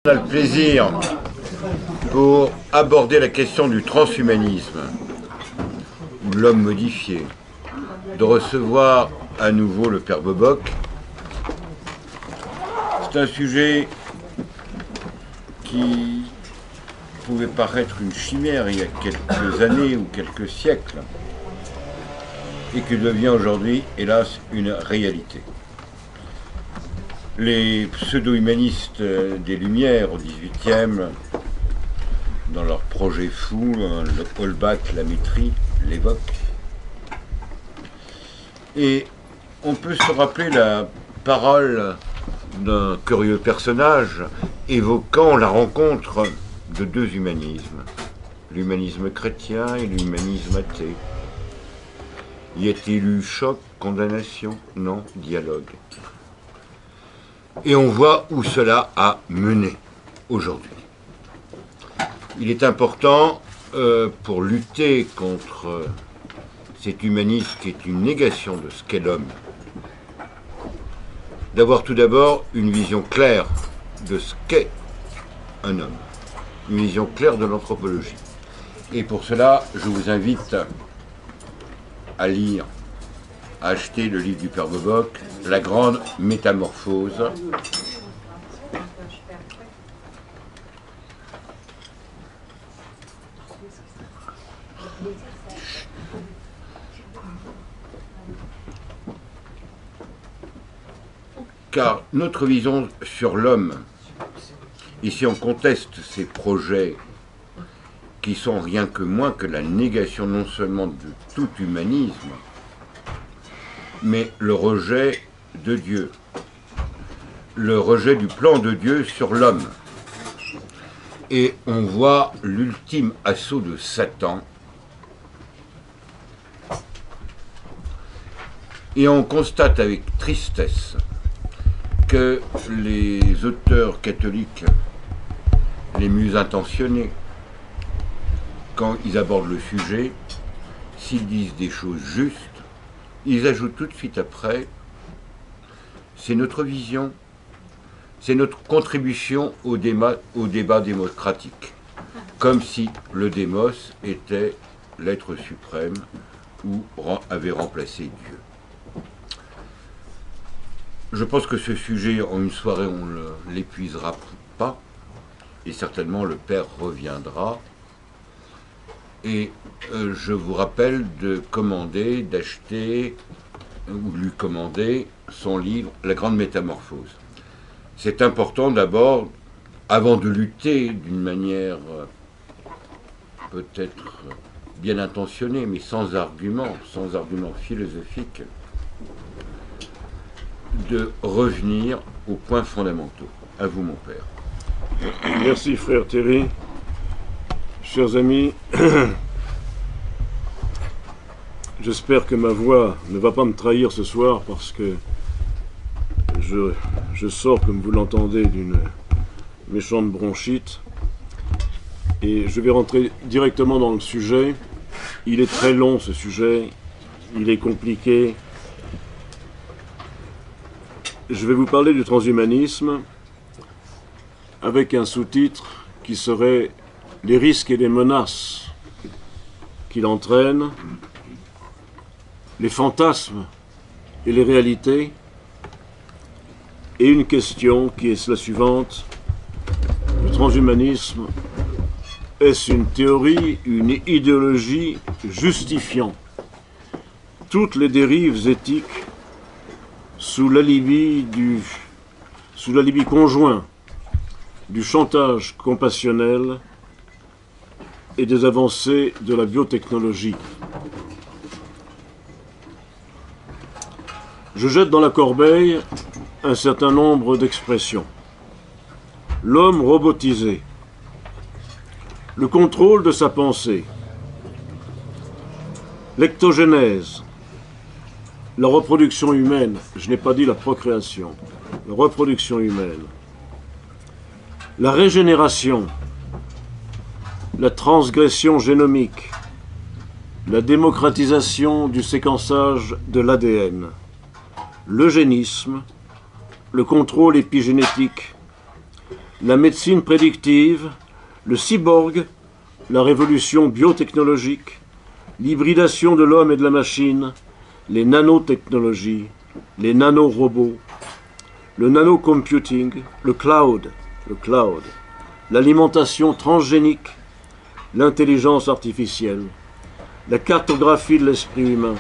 On a le plaisir, pour aborder la question du transhumanisme, ou de l'homme modifié, de recevoir à nouveau le père Boboc. C'est un sujet qui pouvait paraître une chimère il y a quelques années ou quelques siècles, et qui devient aujourd'hui, hélas, une réalité. Les pseudo-humanistes des Lumières au XVIIIe, dans leur projet fou, le Holbach, la Métrie, l'évoquent. Et on peut se rappeler la parole d'un curieux personnage évoquant la rencontre de deux humanismes, l'humanisme chrétien et l'humanisme athée. Y a-t-il eu choc, condamnation? Non, dialogue. Et on voit où cela a mené aujourd'hui. Il est important, pour lutter contre cet humanisme qui est une négation de ce qu'est l'homme, d'avoir tout d'abord une vision claire de ce qu'est un homme, une vision claire de l'anthropologie. Et pour cela, je vous invite à lire, à acheter le livre du père Boboc, La Grande Métamorphose. Car notre vision sur l'homme, et si on conteste ces projets qui sont rien que moins que la négation non seulement de tout humanisme, mais le rejet de Dieu, le rejet du plan de Dieu sur l'homme. Et on voit l'ultime assaut de Satan. Et on constate avec tristesse que les auteurs catholiques les mieux intentionnés, quand ils abordent le sujet, s'ils disent des choses justes, ils ajoutent tout de suite après, c'est notre vision, c'est notre contribution au débat démocratique, comme si le démos était l'être suprême ou avait remplacé Dieu. Je pense que ce sujet, en une soirée, on ne l'épuisera pas, et certainement le Père reviendra. Et je vous rappelle de commander, d'acheter, ou lui commander son livre « La Grande Métamorphose ». C'est important d'abord, avant de lutter d'une manière peut-être bien intentionnée, mais sans argument philosophique, de revenir aux points fondamentaux. À vous, mon père. Merci, frère Thierry. Chers amis, j'espère que ma voix ne va pas me trahir ce soir parce que je sors, comme vous l'entendez, d'une méchante bronchite. Et je vais rentrer directement dans le sujet. Il est très long, ce sujet. Il est compliqué. Je vais vous parler du transhumanisme avec un sous-titre qui serait « Les risques et les menaces qu'il entraîne, les fantasmes et les réalités » et une question qui est la suivante. Le transhumanisme, est-ce une théorie, une idéologie justifiant toutes les dérives éthiques sous l'alibi conjoint du chantage compassionnel et des avancées de la biotechnologie? Je jette dans la corbeille un certain nombre d'expressions. L'homme robotisé, le contrôle de sa pensée, l'ectogénèse, la reproduction humaine, je n'ai pas dit la procréation, la reproduction humaine, la régénération, la transgression génomique, la démocratisation du séquençage de l'ADN, l'eugénisme, le contrôle épigénétique, la médecine prédictive, le cyborg, la révolution biotechnologique, l'hybridation de l'homme et de la machine, les nanotechnologies, les nanorobots, le nanocomputing, le cloud, l'alimentation transgénique, l'intelligence artificielle, la cartographie de l'esprit humain,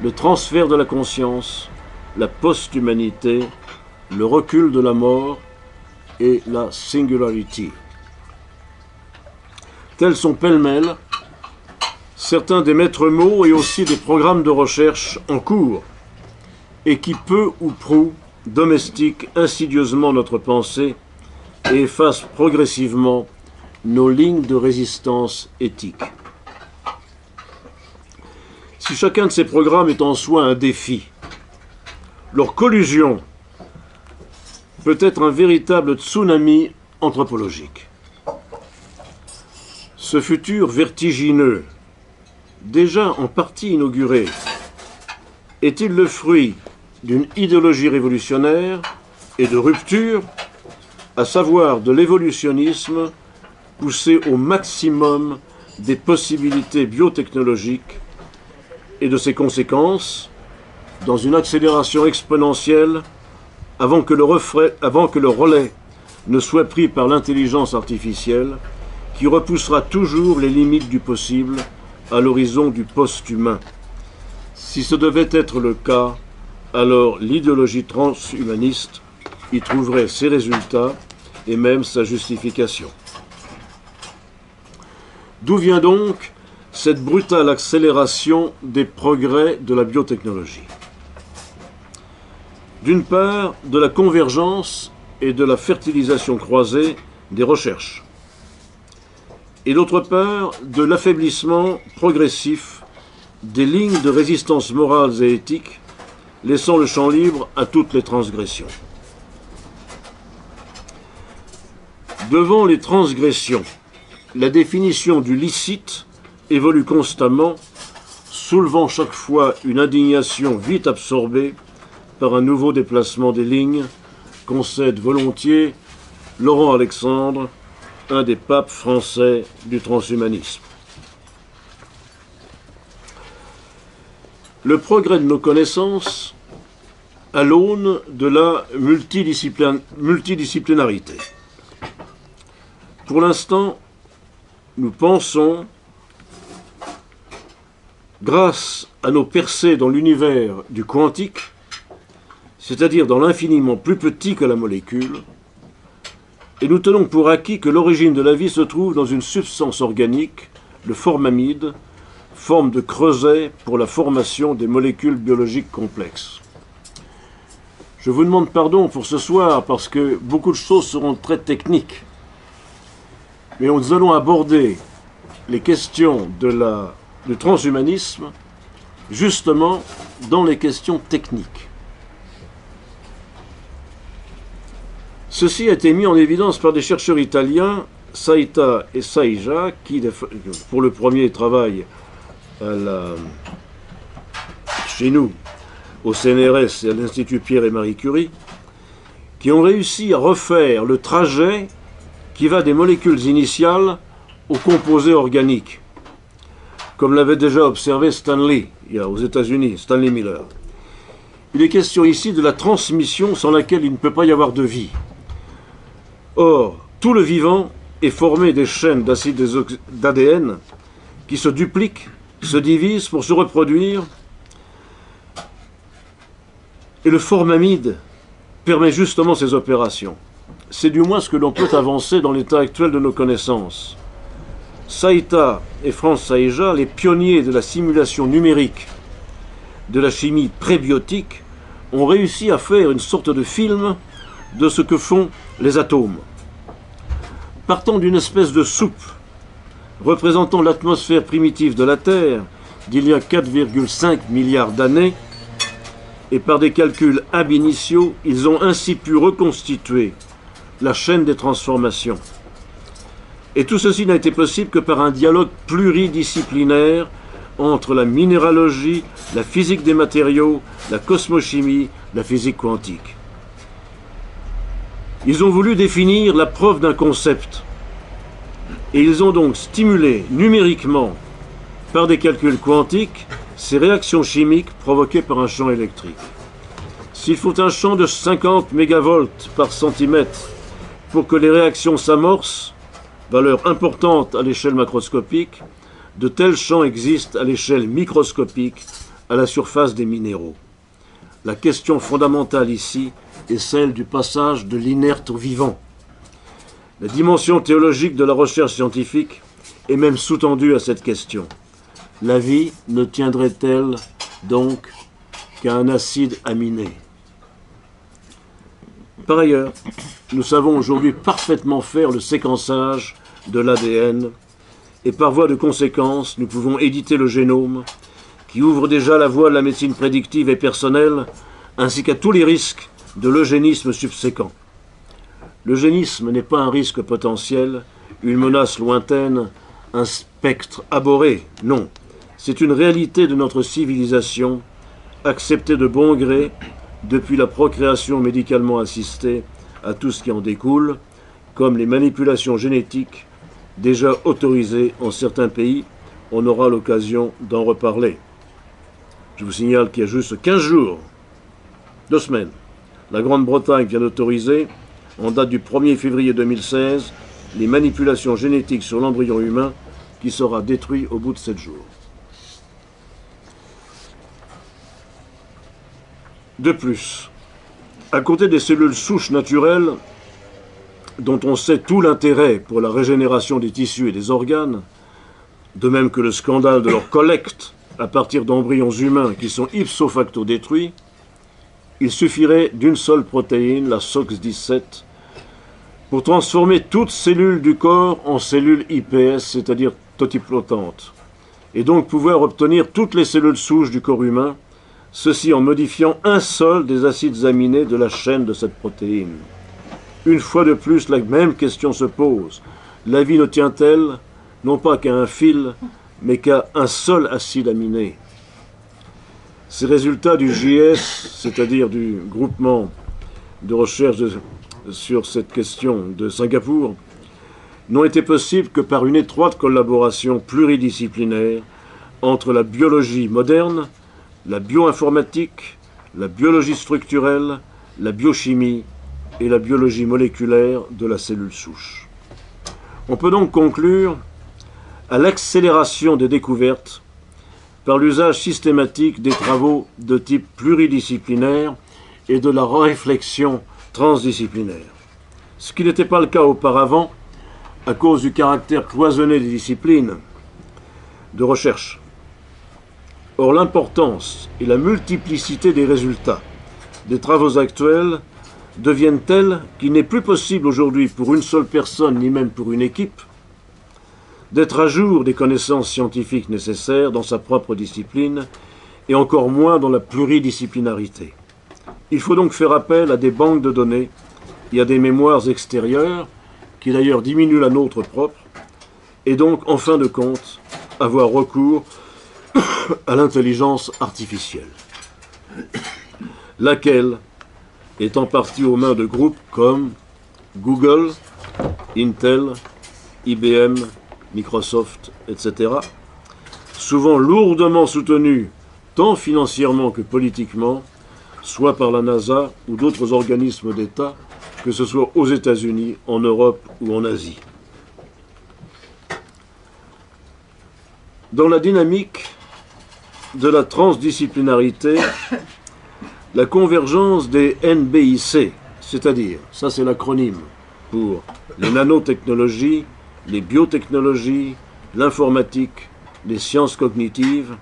le transfert de la conscience, la post-humanité, le recul de la mort et la singularity. Tels sont pêle-mêle certains des maîtres mots et aussi des programmes de recherche en cours et qui peu ou prou domestiquent insidieusement notre pensée et effacent progressivement nos lignes de résistance éthique. Si chacun de ces programmes est en soi un défi, leur collusion peut être un véritable tsunami anthropologique. Ce futur vertigineux, déjà en partie inauguré, est-il le fruit d'une idéologie révolutionnaire et de rupture, à savoir de l'évolutionnisme poussé au maximum des possibilités biotechnologiques et de ses conséquences, dans une accélération exponentielle avant que le relais ne soit pris par l'intelligence artificielle qui repoussera toujours les limites du possible à l'horizon du post-humain. Si ce devait être le cas, alors l'idéologie transhumaniste y trouverait ses résultats et même sa justification. D'où vient donc cette brutale accélération des progrès de la biotechnologie? D'une part, de la convergence et de la fertilisation croisée des recherches, et d'autre part, de l'affaiblissement progressif des lignes de résistance morales et éthiques, laissant le champ libre à toutes les transgressions. Devant les transgressions, la définition du licite évolue constamment, soulevant chaque fois une indignation vite absorbée par un nouveau déplacement des lignes, concède volontiers Laurent Alexandre, un des papes français du transhumanisme. Le progrès de nos connaissances à l'aune de la multidisciplinarité. Pour l'instant, nous pensons, grâce à nos percées dans l'univers du quantique, c'est-à-dire dans l'infiniment plus petit que la molécule, et nous tenons pour acquis que l'origine de la vie se trouve dans une substance organique, le formamide, forme de creuset pour la formation des molécules biologiques complexes. Je vous demande pardon pour ce soir parce que beaucoup de choses seront très techniques. Mais nous allons aborder les questions du transhumanisme justement dans les questions techniques. Ceci a été mis en évidence par des chercheurs italiens, Saita et Saija, qui, pour le premier, travaillent chez nous, au CNRS et à l'Institut Pierre et Marie Curie, qui ont réussi à refaire le trajet qui va des molécules initiales aux composés organiques, comme l'avait déjà observé Stanley, aux États-Unis, Stanley Miller. Il est question ici de la transmission sans laquelle il ne peut pas y avoir de vie. Or, tout le vivant est formé des chaînes d'acides d'ADN qui se dupliquent, se divisent pour se reproduire, et le formamide permet justement ces opérations. C'est du moins ce que l'on peut avancer dans l'état actuel de nos connaissances. Saita et Franz Saija, les pionniers de la simulation numérique de la chimie prébiotique, ont réussi à faire une sorte de film de ce que font les atomes. Partant d'une espèce de soupe représentant l'atmosphère primitive de la Terre d'il y a 4,5 milliards d'années, et par des calculs ab initio, ils ont ainsi pu reconstituer la chaîne des transformations. Et tout ceci n'a été possible que par un dialogue pluridisciplinaire entre la minéralogie, la physique des matériaux, la cosmochimie, la physique quantique. Ils ont voulu définir la preuve d'un concept. Et ils ont donc stimulé numériquement, par des calculs quantiques, ces réactions chimiques provoquées par un champ électrique. S'il faut un champ de 50 mégavolts par centimètre pour que les réactions s'amorcent, valeur importante à l'échelle macroscopique, de tels champs existent à l'échelle microscopique, à la surface des minéraux. La question fondamentale ici est celle du passage de l'inerte au vivant. La dimension théologique de la recherche scientifique est même sous-tendue à cette question. La vie ne tiendrait-elle donc qu'à un acide aminé? Par ailleurs, nous savons aujourd'hui parfaitement faire le séquençage de l'ADN et par voie de conséquence, nous pouvons éditer le génome qui ouvre déjà la voie de la médecine prédictive et personnelle ainsi qu'à tous les risques de l'eugénisme subséquent. L'eugénisme n'est pas un risque potentiel, une menace lointaine, un spectre abhorré, non. C'est une réalité de notre civilisation, acceptée de bon gré depuis la procréation médicalement assistée à tout ce qui en découle, comme les manipulations génétiques déjà autorisées en certains pays. On aura l'occasion d'en reparler. Je vous signale qu'il y a juste 15 jours, 2 semaines, la Grande-Bretagne vient d'autoriser, en date du 1er février 2016, les manipulations génétiques sur l'embryon humain qui sera détruit au bout de 7 jours. De plus, à côté des cellules souches naturelles, dont on sait tout l'intérêt pour la régénération des tissus et des organes, de même que le scandale de leur collecte à partir d'embryons humains qui sont ipso facto détruits, il suffirait d'une seule protéine, la SOX17, pour transformer toute cellule du corps en cellule IPS, c'est-à-dire totiplotante, et donc pouvoir obtenir toutes les cellules souches du corps humain, ceci en modifiant un seul des acides aminés de la chaîne de cette protéine. Une fois de plus, la même question se pose. La vie ne tient-elle non pas qu'à un fil, mais qu'à un seul acide aminé? Ces résultats du JS, c'est-à-dire du groupement de recherche sur cette question de Singapour, n'ont été possibles que par une étroite collaboration pluridisciplinaire entre la biologie moderne, la bioinformatique, la biologie structurelle, la biochimie et la biologie moléculaire de la cellule souche. On peut donc conclure à l'accélération des découvertes par l'usage systématique des travaux de type pluridisciplinaire et de la réflexion transdisciplinaire. Ce qui n'était pas le cas auparavant à cause du caractère cloisonné des disciplines de recherche. Or, l'importance et la multiplicité des résultats des travaux actuels deviennent telles qu'il n'est plus possible aujourd'hui pour une seule personne, ni même pour une équipe, d'être à jour des connaissances scientifiques nécessaires dans sa propre discipline, et encore moins dans la pluridisciplinarité. Il faut donc faire appel à des banques de données et à des mémoires extérieures, qui d'ailleurs diminuent la nôtre propre, et donc, en fin de compte, avoir recours à l'intelligence artificielle, laquelle est en partie aux mains de groupes comme Google, Intel, IBM, Microsoft, etc., souvent lourdement soutenus tant financièrement que politiquement, soit par la NASA ou d'autres organismes d'État, que ce soit aux États-Unis, en Europe ou en Asie. Dans la dynamique de la transdisciplinarité, la convergence des NBIC, c'est-à-dire, ça c'est l'acronyme pour les nanotechnologies, les biotechnologies, l'informatique, les sciences cognitives,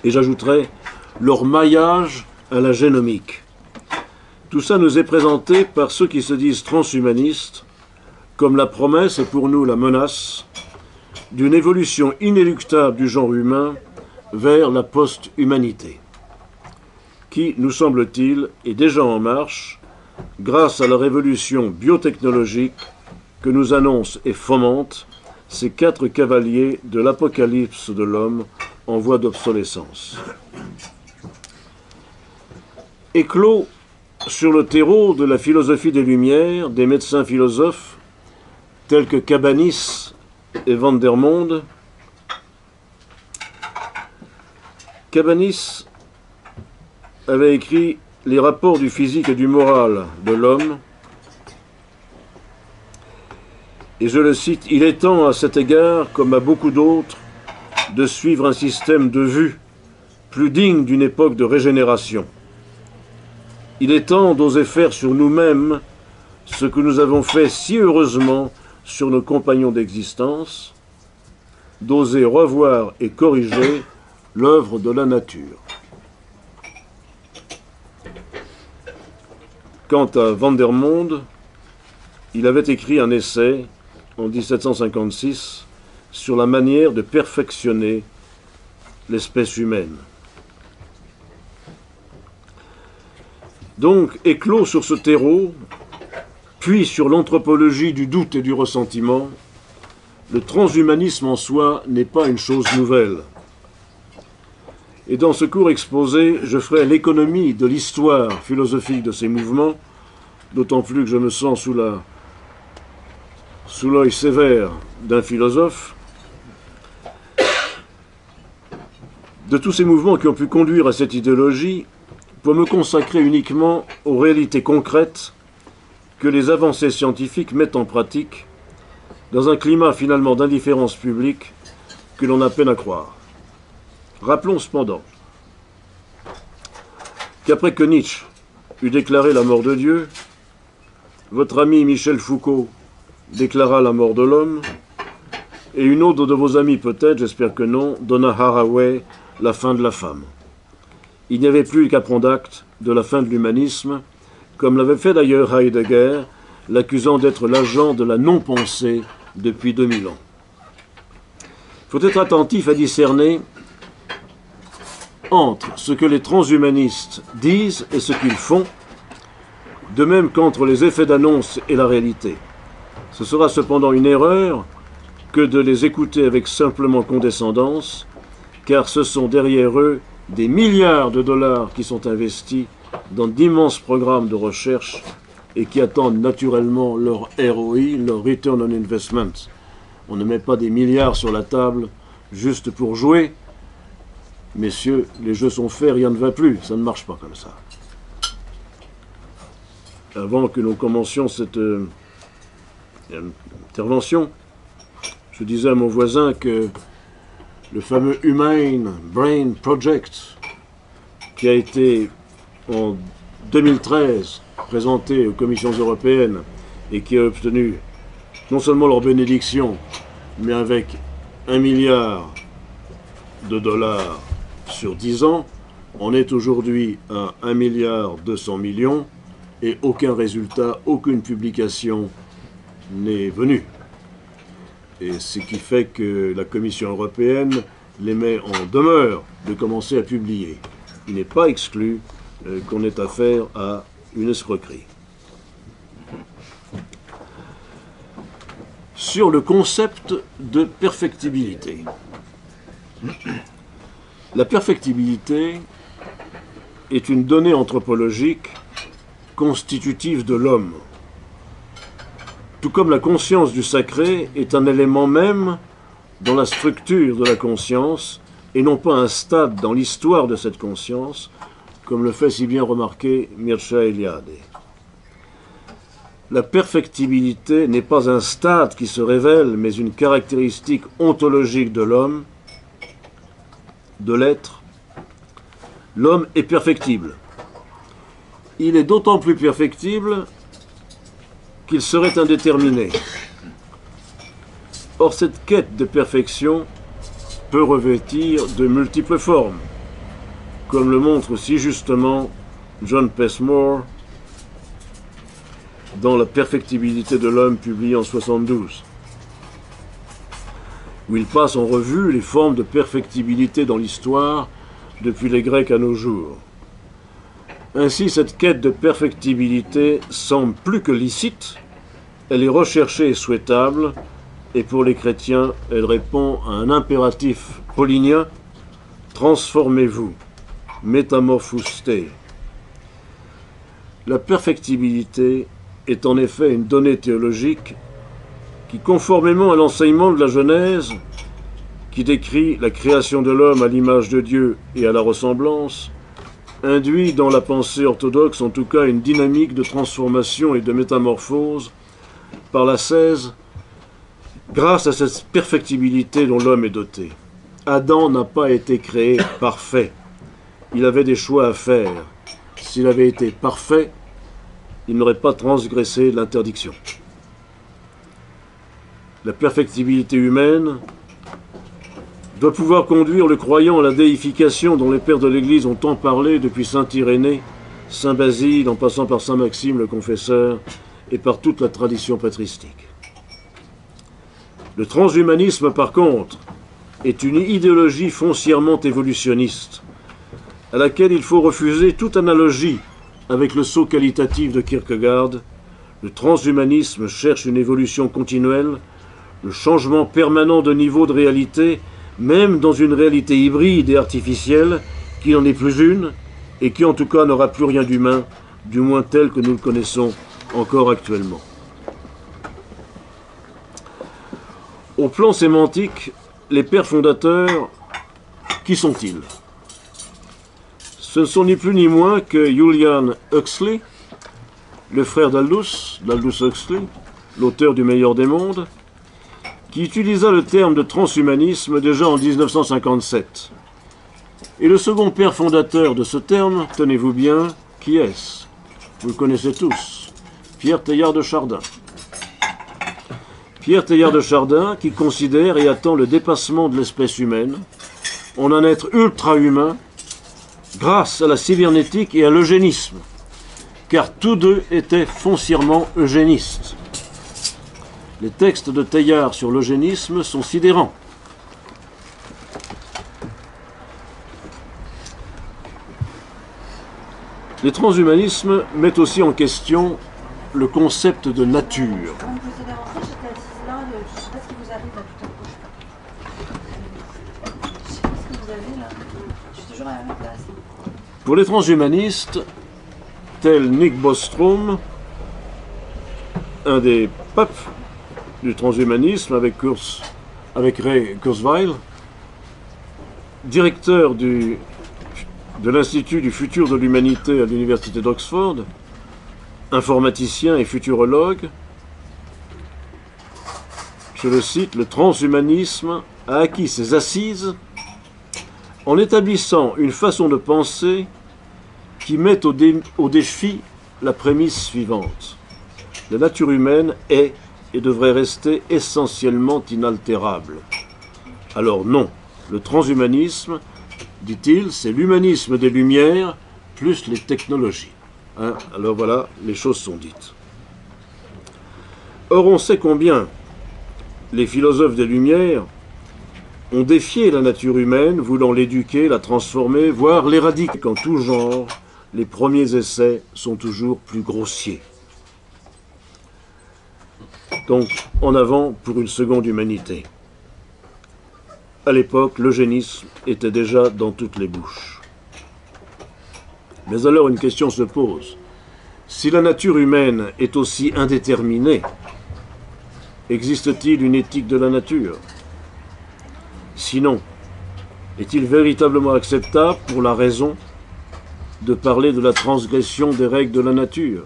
et j'ajouterai leur maillage à la génomique. Tout ça nous est présenté par ceux qui se disent transhumanistes comme la promesse et pour nous la menace d'une évolution inéluctable du genre humain vers la post-humanité, qui, nous semble-t-il, est déjà en marche grâce à la révolution biotechnologique que nous annoncent et fomentent ces 4 cavaliers de l'apocalypse de l'homme en voie d'obsolescence. Éclos sur le terreau de la philosophie des Lumières, des médecins philosophes tels que Cabanis et Vandermonde. Cabanis avait écrit les rapports du physique et du moral de l'homme, et je le cite, « Il est temps à cet égard, comme à beaucoup d'autres, de suivre un système de vue plus digne d'une époque de régénération. Il est temps d'oser faire sur nous-mêmes ce que nous avons fait si heureusement sur nos compagnons d'existence, d'oser revoir et corriger l'œuvre de la nature. » Quant à Vandermonde, il avait écrit un essai en 1756 sur la manière de perfectionner l'espèce humaine. Donc, éclos sur ce terreau, puis sur l'anthropologie du doute et du ressentiment, le transhumanisme en soi n'est pas une chose nouvelle. Et dans ce cours exposé, je ferai l'économie de l'histoire philosophique de ces mouvements, d'autant plus que je me sens sous l'œil sévère d'un philosophe, de tous ces mouvements qui ont pu conduire à cette idéologie, pour me consacrer uniquement aux réalités concrètes que les avancées scientifiques mettent en pratique dans un climat finalement d'indifférence publique que l'on a peine à croire. Rappelons cependant qu'après que Nietzsche eut déclaré la mort de Dieu, votre ami Michel Foucault déclara la mort de l'homme, et une autre de vos amis peut-être, j'espère que non, Donna Haraway, la fin de la femme. Il n'y avait plus qu'à prendre acte de la fin de l'humanisme, comme l'avait fait d'ailleurs Heidegger, l'accusant d'être l'agent de la non-pensée depuis 2000 ans. Il faut être attentif à discerner entre ce que les transhumanistes disent et ce qu'ils font, de même qu'entre les effets d'annonce et la réalité. Ce sera cependant une erreur que de les écouter avec simplement condescendance, car ce sont derrière eux des milliards de dollars qui sont investis dans d'immenses programmes de recherche et qui attendent naturellement leur ROI, leur Return on Investment. On ne met pas des milliards sur la table juste pour jouer. Messieurs, les jeux sont faits, rien ne va plus. Ça ne marche pas comme ça. Avant que nous commencions cette intervention, je disais à mon voisin que le fameux Human Brain Project, qui a été en 2013 présenté aux commissions européennes et qui a obtenu non seulement leur bénédiction, mais avec 1 milliard de dollars sur 10 ans, on est aujourd'hui à 1 milliard 200 millions et aucun résultat, aucune publication n'est venue. Et ce qui fait que la Commission européenne les met en demeure de commencer à publier. Il n'est pas exclu qu'on ait affaire à une escroquerie. Sur le concept de perfectibilité. La perfectibilité est une donnée anthropologique constitutive de l'homme. Tout comme la conscience du sacré est un élément même dans la structure de la conscience et non pas un stade dans l'histoire de cette conscience, comme le fait si bien remarquer Mircea Eliade. La perfectibilité n'est pas un stade qui se révèle, mais une caractéristique ontologique de l'homme, de l'être. L'homme est perfectible. Il est d'autant plus perfectible qu'il serait indéterminé. Or, cette quête de perfection peut revêtir de multiples formes, comme le montre si justement John Passmore dans La perfectibilité de l'homme, publié en 1972, où il passe en revue les formes de perfectibilité dans l'histoire depuis les Grecs à nos jours. Ainsi, cette quête de perfectibilité semble plus que licite, elle est recherchée et souhaitable, et pour les chrétiens, elle répond à un impératif paulinien, transformez-vous, métamorphouste. La perfectibilité est en effet une donnée théologique qui, conformément à l'enseignement de la Genèse, qui décrit la création de l'homme à l'image de Dieu et à la ressemblance, induit dans la pensée orthodoxe en tout cas une dynamique de transformation et de métamorphose par l'ascèse grâce à cette perfectibilité dont l'homme est doté. Adam n'a pas été créé parfait. Il avait des choix à faire. S'il avait été parfait, il n'aurait pas transgressé l'interdiction. La perfectibilité humaine doit pouvoir conduire le croyant à la déification dont les pères de l'Église ont tant parlé depuis saint Irénée, saint Basile, en passant par saint Maxime le confesseur, et par toute la tradition patristique. Le transhumanisme, par contre, est une idéologie foncièrement évolutionniste, à laquelle il faut refuser toute analogie avec le saut qualitatif de Kierkegaard. Le transhumanisme cherche une évolution continuelle, le changement permanent de niveau de réalité, même dans une réalité hybride et artificielle, qui n'en est plus une, et qui en tout cas n'aura plus rien d'humain, du moins tel que nous le connaissons encore actuellement. Au plan sémantique, les pères fondateurs, qui sont-ils? Ce ne sont ni plus ni moins que Julian Huxley, le frère d'Aldous Huxley, l'auteur du Meilleur des mondes, qui utilisa le terme de transhumanisme déjà en 1957. Et le second père fondateur de ce terme, tenez-vous bien, qui est-ce? Vous le connaissez tous, Pierre Teilhard de Chardin. Pierre Teilhard de Chardin qui considère et attend le dépassement de l'espèce humaine en un être ultra-humain grâce à la cybernétique et à l'eugénisme, car tous deux étaient foncièrement eugénistes. Les textes de Teilhard sur l'eugénisme sont sidérants. Les transhumanismes mettent aussi en question le concept de nature. Quand vous êtes rentré, j'étais assise là, je ne sais pas ce qui vous arrive là tout à coup. Je sais pas ce que vous avez là. Je suis toujours à la même place. Pour les transhumanistes, tel Nick Bostrom, un des papes du transhumanisme avec Ray Kurzweil, directeur de l'Institut du futur de l'humanité à l'Université d'Oxford, informaticien et futurologue, je le cite, le transhumanisme a acquis ses assises en établissant une façon de penser qui met au défi la prémisse suivante. La nature humaine est et devrait rester essentiellement inaltérable. Alors non, le transhumanisme, dit-il, c'est l'humanisme des Lumières plus les technologies. Hein, alors voilà, les choses sont dites. Or on sait combien les philosophes des Lumières ont défié la nature humaine, voulant l'éduquer, la transformer, voire l'éradiquer. Qu'en tout genre, les premiers essais sont toujours plus grossiers. Donc, en avant pour une seconde humanité. À l'époque, l'eugénisme était déjà dans toutes les bouches. Mais alors une question se pose. Si la nature humaine est aussi indéterminée, existe-t-il une éthique de la nature? Sinon, est-il véritablement acceptable pour la raison de parler de la transgression des règles de la nature?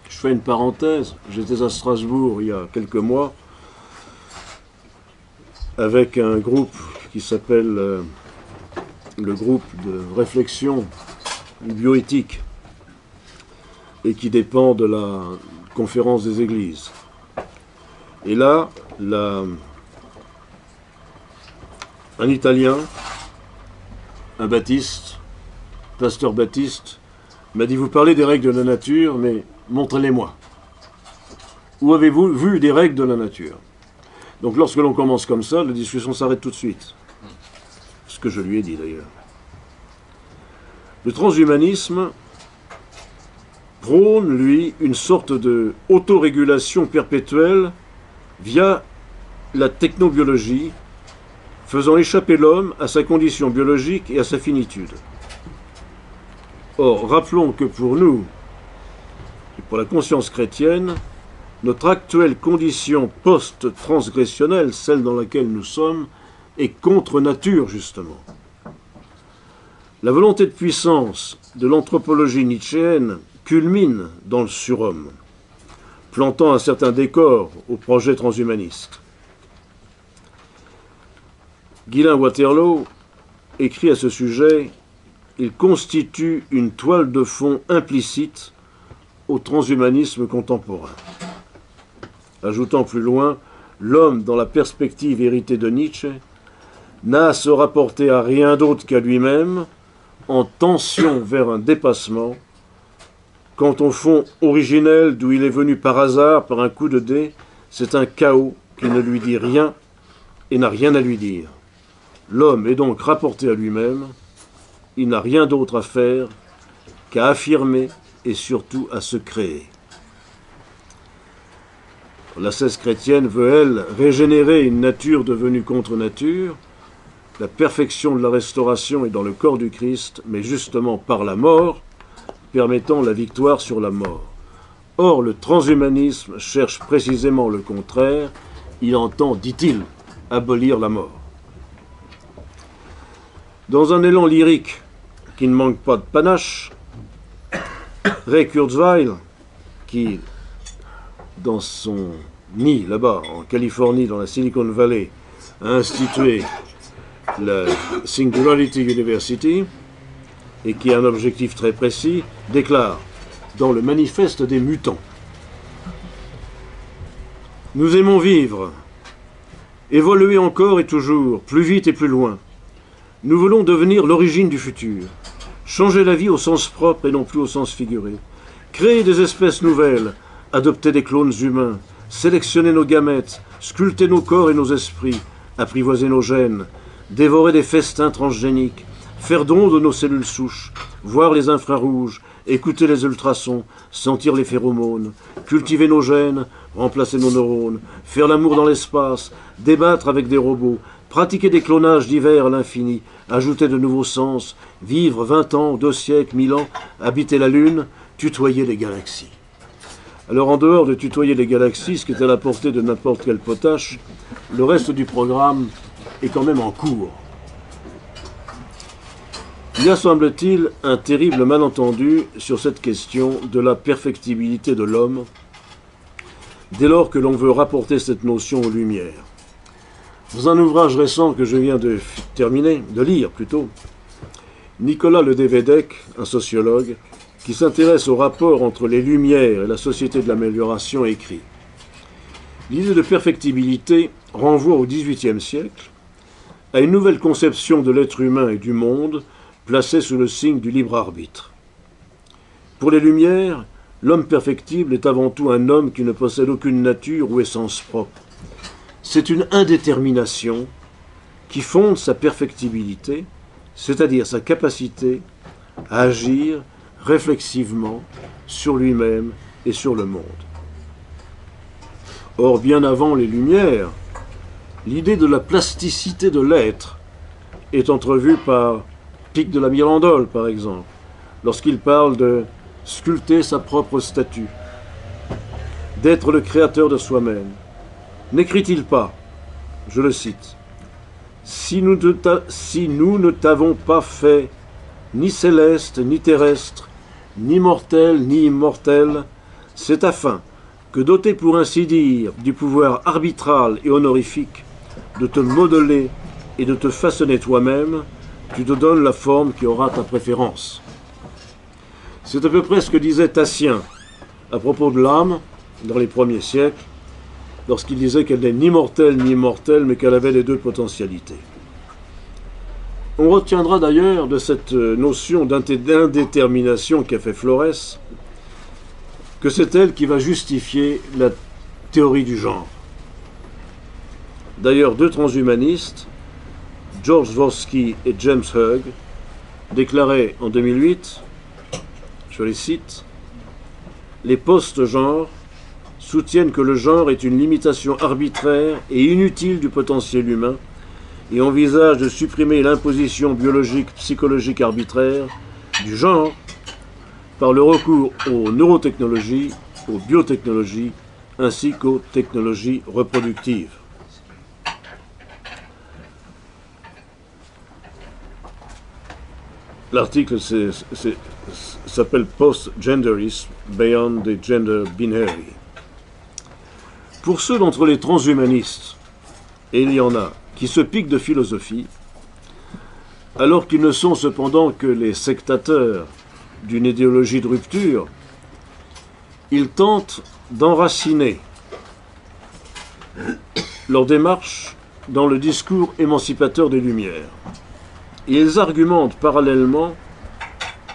Je fais une parenthèse, j'étais à Strasbourg il y a quelques mois avec un groupe qui s'appelle le groupe de réflexion bioéthique et qui dépend de la conférence des églises. Et là, un Italien, un baptiste, pasteur baptiste, m'a dit, vous parlez des règles de la nature, mais montrez-les-moi. Où avez-vous vu des règles de la nature? Donc lorsque l'on commence comme ça, la discussion s'arrête tout de suite. Ce que je lui ai dit d'ailleurs. Le transhumanisme prône, lui, une sorte de autorégulation perpétuelle via la technobiologie, faisant échapper l'homme à sa condition biologique et à sa finitude. Or, rappelons que pour nous, et pour la conscience chrétienne, notre actuelle condition post-transgressionnelle, celle dans laquelle nous sommes, est contre nature, justement. La volonté de puissance de l'anthropologie nietzschéenne culmine dans le surhomme, plantant un certain décor au projet transhumaniste. Ghislain Waterloo écrit à ce sujet « Il constitue une toile de fond implicite au transhumanisme contemporain ». Ajoutant plus loin, l'homme, dans la perspective héritée de Nietzsche, n'a à se rapporter à rien d'autre qu'à lui-même, en tension vers un dépassement, quant au fond originel d'où il est venu par hasard, par un coup de dé, c'est un chaos qui ne lui dit rien et n'a rien à lui dire. L'homme est donc rapporté à lui-même, il n'a rien d'autre à faire qu'à affirmer et surtout à se créer. L'ascèse chrétienne veut, elle, régénérer une nature devenue contre-nature. La perfection de la restauration est dans le corps du Christ, mais justement par la mort, permettant la victoire sur la mort. Or, le transhumanisme cherche précisément le contraire. Il entend, dit-il, abolir la mort. Dans un élan lyrique qui ne manque pas de panache, Ray Kurzweil, qui, dans son nid là-bas, en Californie, dans la Silicon Valley, a institué la Singularity University, et qui a un objectif très précis, déclare dans le manifeste des mutants: « Nous aimons vivre, évoluer encore et toujours, plus vite et plus loin. Nous voulons devenir l'origine du futur, changer la vie au sens propre et non plus au sens figuré, créer des espèces nouvelles, adopter des clones humains, sélectionner nos gamètes, sculpter nos corps et nos esprits, apprivoiser nos gènes, dévorer des festins transgéniques, faire don de nos cellules souches, voir les infrarouges, écouter les ultrasons, sentir les phéromones, cultiver nos gènes, remplacer nos neurones, faire l'amour dans l'espace, débattre avec des robots, pratiquer des clonages divers à l'infini, ajouter de nouveaux sens, vivre 20 ans, 2 siècles, 1000 ans, habiter la Lune, tutoyer les galaxies. » Alors, en dehors de tutoyer les galaxies, ce qui est à la portée de n'importe quel potache, le reste du programme est quand même en cours. Il y a, semble-t-il, un terrible malentendu sur cette question de la perfectibilité de l'homme, dès lors que l'on veut rapporter cette notion aux Lumières. Dans un ouvrage récent que je viens de lire, Nicolas Ledevedec, un sociologue, qui s'intéresse au rapport entre les Lumières et la société de l'amélioration, écrit « L'idée de perfectibilité renvoie au XVIIIe siècle à une nouvelle conception de l'être humain et du monde placée sous le signe du libre arbitre. Pour les Lumières, l'homme perfectible est avant tout un homme qui ne possède aucune nature ou essence propre. C'est une indétermination qui fonde sa perfectibilité, c'est-à-dire sa capacité à agir réflexivement sur lui-même et sur le monde. Or, bien avant les Lumières, l'idée de la plasticité de l'être est entrevue par Pic de la Mirandole, par exemple, lorsqu'il parle de sculpter sa propre statue, d'être le créateur de soi-même. N'écrit-il pas, je le cite, « Si nous ne t'avons pas fait ni céleste, ni terrestre, ni mortel, ni immortel, c'est afin que, doté pour ainsi dire du pouvoir arbitral et honorifique de te modeler et de te façonner toi-même, tu te donnes la forme qui aura ta préférence. » C'est à peu près ce que disait Tassien à propos de l'âme dans les premiers siècles, lorsqu'il disait qu'elle n'est ni mortelle ni immortelle, mais qu'elle avait les deux potentialités. On retiendra d'ailleurs de cette notion d'indétermination qu'a fait Flores que c'est elle qui va justifier la théorie du genre. D'ailleurs, deux transhumanistes, George Tversky et James Hugg, déclaraient en 2008, je les cite, « Les post-genres soutiennent que le genre est une limitation arbitraire et inutile du potentiel humain et envisagent de supprimer l'imposition biologique, psychologique arbitraire du genre par le recours aux neurotechnologies, aux biotechnologies, ainsi qu'aux technologies reproductives. L'article s'appelle Post-Genderism Beyond the Gender Binary. Pour ceux d'entre les transhumanistes, et il y en a, qui se piquent de philosophie, alors qu'ils ne sont cependant que les sectateurs d'une idéologie de rupture, ils tentent d'enraciner leur démarche dans le discours émancipateur des Lumières. Et ils argumentent parallèlement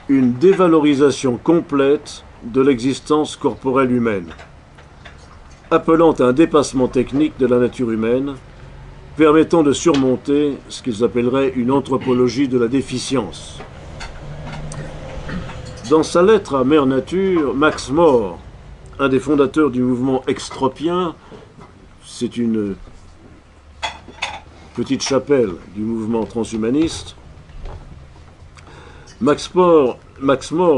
une dévalorisation complète de l'existence corporelle humaine, appelant à un dépassement technique de la nature humaine, permettant de surmonter ce qu'ils appelleraient une anthropologie de la déficience. Dans sa lettre à Mère Nature, Max More, un des fondateurs du mouvement extropien, c'est une petite chapelle du mouvement transhumaniste, Max More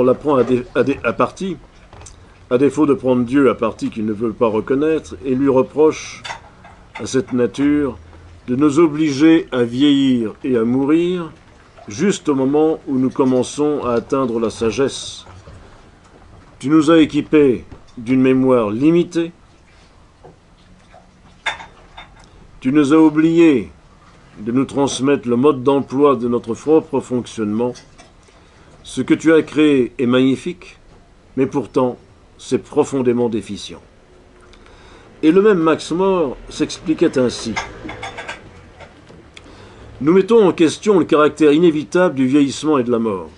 la prend à partie, à défaut de prendre Dieu à partie qu'il ne veut pas reconnaître, et lui reproche à cette nature de nous obliger à vieillir et à mourir juste au moment où nous commençons à atteindre la sagesse. Tu nous as équipés d'une mémoire limitée, tu nous as oublié de nous transmettre le mode d'emploi de notre propre fonctionnement. Ce que tu as créé est magnifique, mais pourtant, c'est profondément déficient. Et le même Max More s'expliquait ainsi. Nous mettons en question le caractère inévitable du vieillissement et de la mort.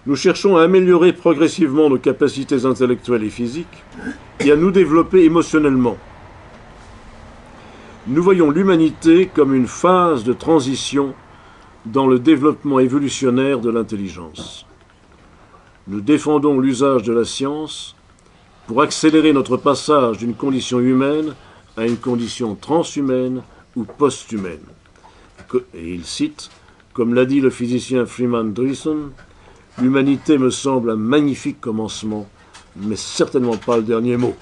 Nous cherchons à améliorer progressivement nos capacités intellectuelles et physiques et à nous développer émotionnellement. Nous voyons l'humanité comme une phase de transition dans le développement évolutionnaire de l'intelligence. Nous défendons l'usage de la science pour accélérer notre passage d'une condition humaine à une condition transhumaine ou post-humaine. Et il cite, comme l'a dit le physicien Freeman Dyson, « L'humanité me semble un magnifique commencement, mais certainement pas le dernier mot. »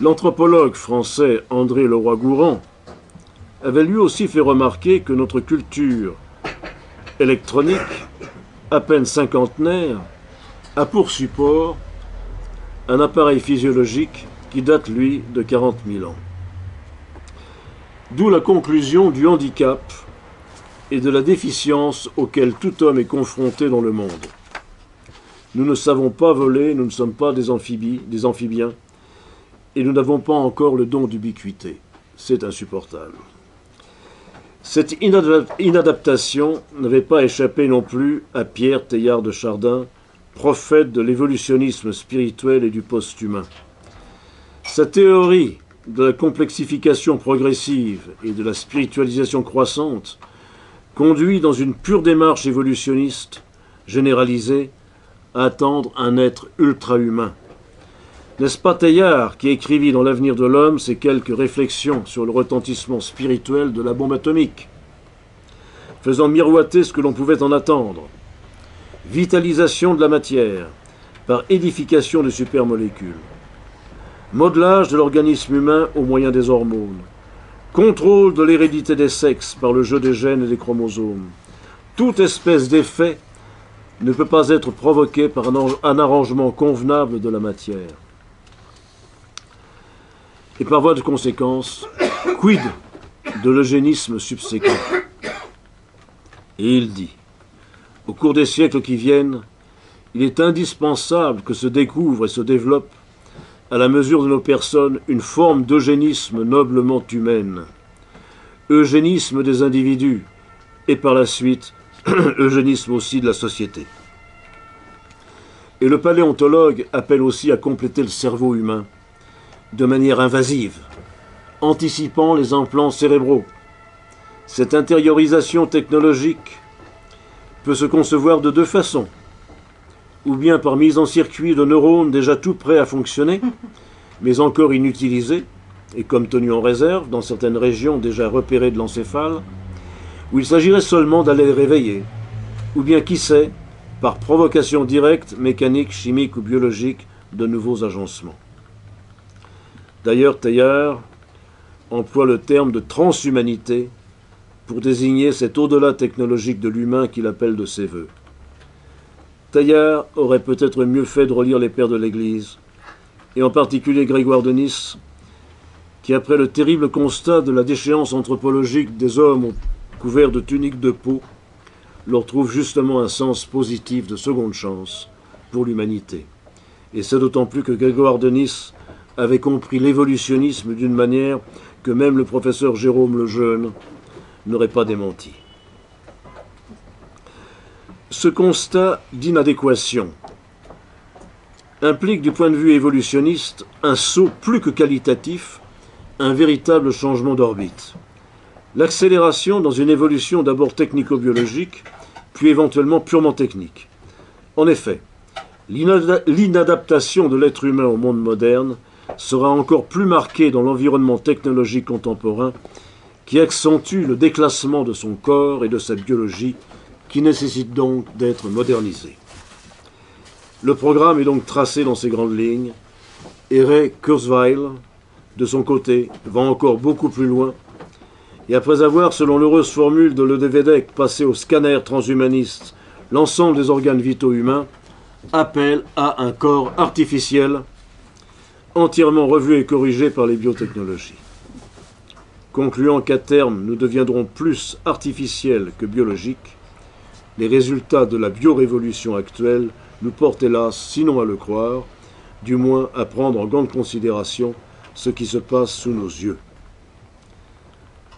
L'anthropologue français André Leroy-Gourhan avait lui aussi fait remarquer que notre culture électronique, à peine cinquantenaire, a pour support un appareil physiologique qui date, lui, de 40 000 ans. D'où la conclusion du handicap et de la déficience auquel tout homme est confronté dans le monde. Nous ne savons pas voler, nous ne sommes pas des amphibiens, et nous n'avons pas encore le don d'ubiquité. C'est insupportable. Cette inadaptation n'avait pas échappé non plus à Pierre Teilhard de Chardin, prophète de l'évolutionnisme spirituel et du post-humain. Sa théorie de la complexification progressive et de la spiritualisation croissante conduit dans une pure démarche évolutionniste généralisée à attendre un être ultra-humain. N'est-ce pas Teilhard qui écrivit dans l'Avenir de l'homme ces quelques réflexions sur le retentissement spirituel de la bombe atomique, faisant miroiter ce que l'on pouvait en attendre? Vitalisation de la matière par édification de supermolécules, modelage de l'organisme humain au moyen des hormones, contrôle de l'hérédité des sexes par le jeu des gènes et des chromosomes. Toute espèce d'effet ne peut pas être provoquée par un arrangement convenable de la matière. Et par voie de conséquence, quid de l'eugénisme subséquent? Et il dit, au cours des siècles qui viennent, il est indispensable que se découvre et se développe, à la mesure de nos personnes, une forme d'eugénisme noblement humaine. Eugénisme des individus, et par la suite, eugénisme aussi de la société. Et le paléontologue appelle aussi à compléter le cerveau humain, de manière invasive, anticipant les implants cérébraux. Cette intériorisation technologique peut se concevoir de deux façons, ou bien par mise en circuit de neurones déjà tout prêts à fonctionner, mais encore inutilisés, et comme tenus en réserve dans certaines régions déjà repérées de l'encéphale, où il s'agirait seulement d'aller les réveiller, ou bien, qui sait, par provocation directe, mécanique, chimique ou biologique, de nouveaux agencements. D'ailleurs, Teilhard emploie le terme de transhumanité pour désigner cet au-delà technologique de l'humain qu'il appelle de ses voeux. Teilhard aurait peut-être mieux fait de relire les pères de l'Église, et en particulier Grégoire de Nice, qui, après le terrible constat de la déchéance anthropologique des hommes couverts de tuniques de peau, leur trouve justement un sens positif de seconde chance pour l'humanité. Et c'est d'autant plus que Grégoire de Nice avait compris l'évolutionnisme d'une manière que même le professeur Jérôme le Jeune n'aurait pas démenti. Ce constat d'inadéquation implique du point de vue évolutionniste un saut plus que qualitatif, un véritable changement d'orbite. L'accélération dans une évolution d'abord technico-biologique, puis éventuellement purement technique. En effet, l'inadaptation de l'être humain au monde moderne sera encore plus marquée dans l'environnement technologique contemporain qui accentue le déclassement de son corps et de sa biologie qui nécessite donc d'être modernisé. Le programme est donc tracé dans ses grandes lignes et Ray Kurzweil, de son côté, va encore beaucoup plus loin et après avoir, selon l'heureuse formule de Ledevedec, passé au scanner transhumaniste l'ensemble des organes vitaux humains, appelle à un corps artificiel entièrement revu et corrigé par les biotechnologies. Concluant qu'à terme, nous deviendrons plus artificiels que biologiques, les résultats de la biorévolution actuelle nous portent hélas, sinon à le croire, du moins à prendre en grande considération ce qui se passe sous nos yeux.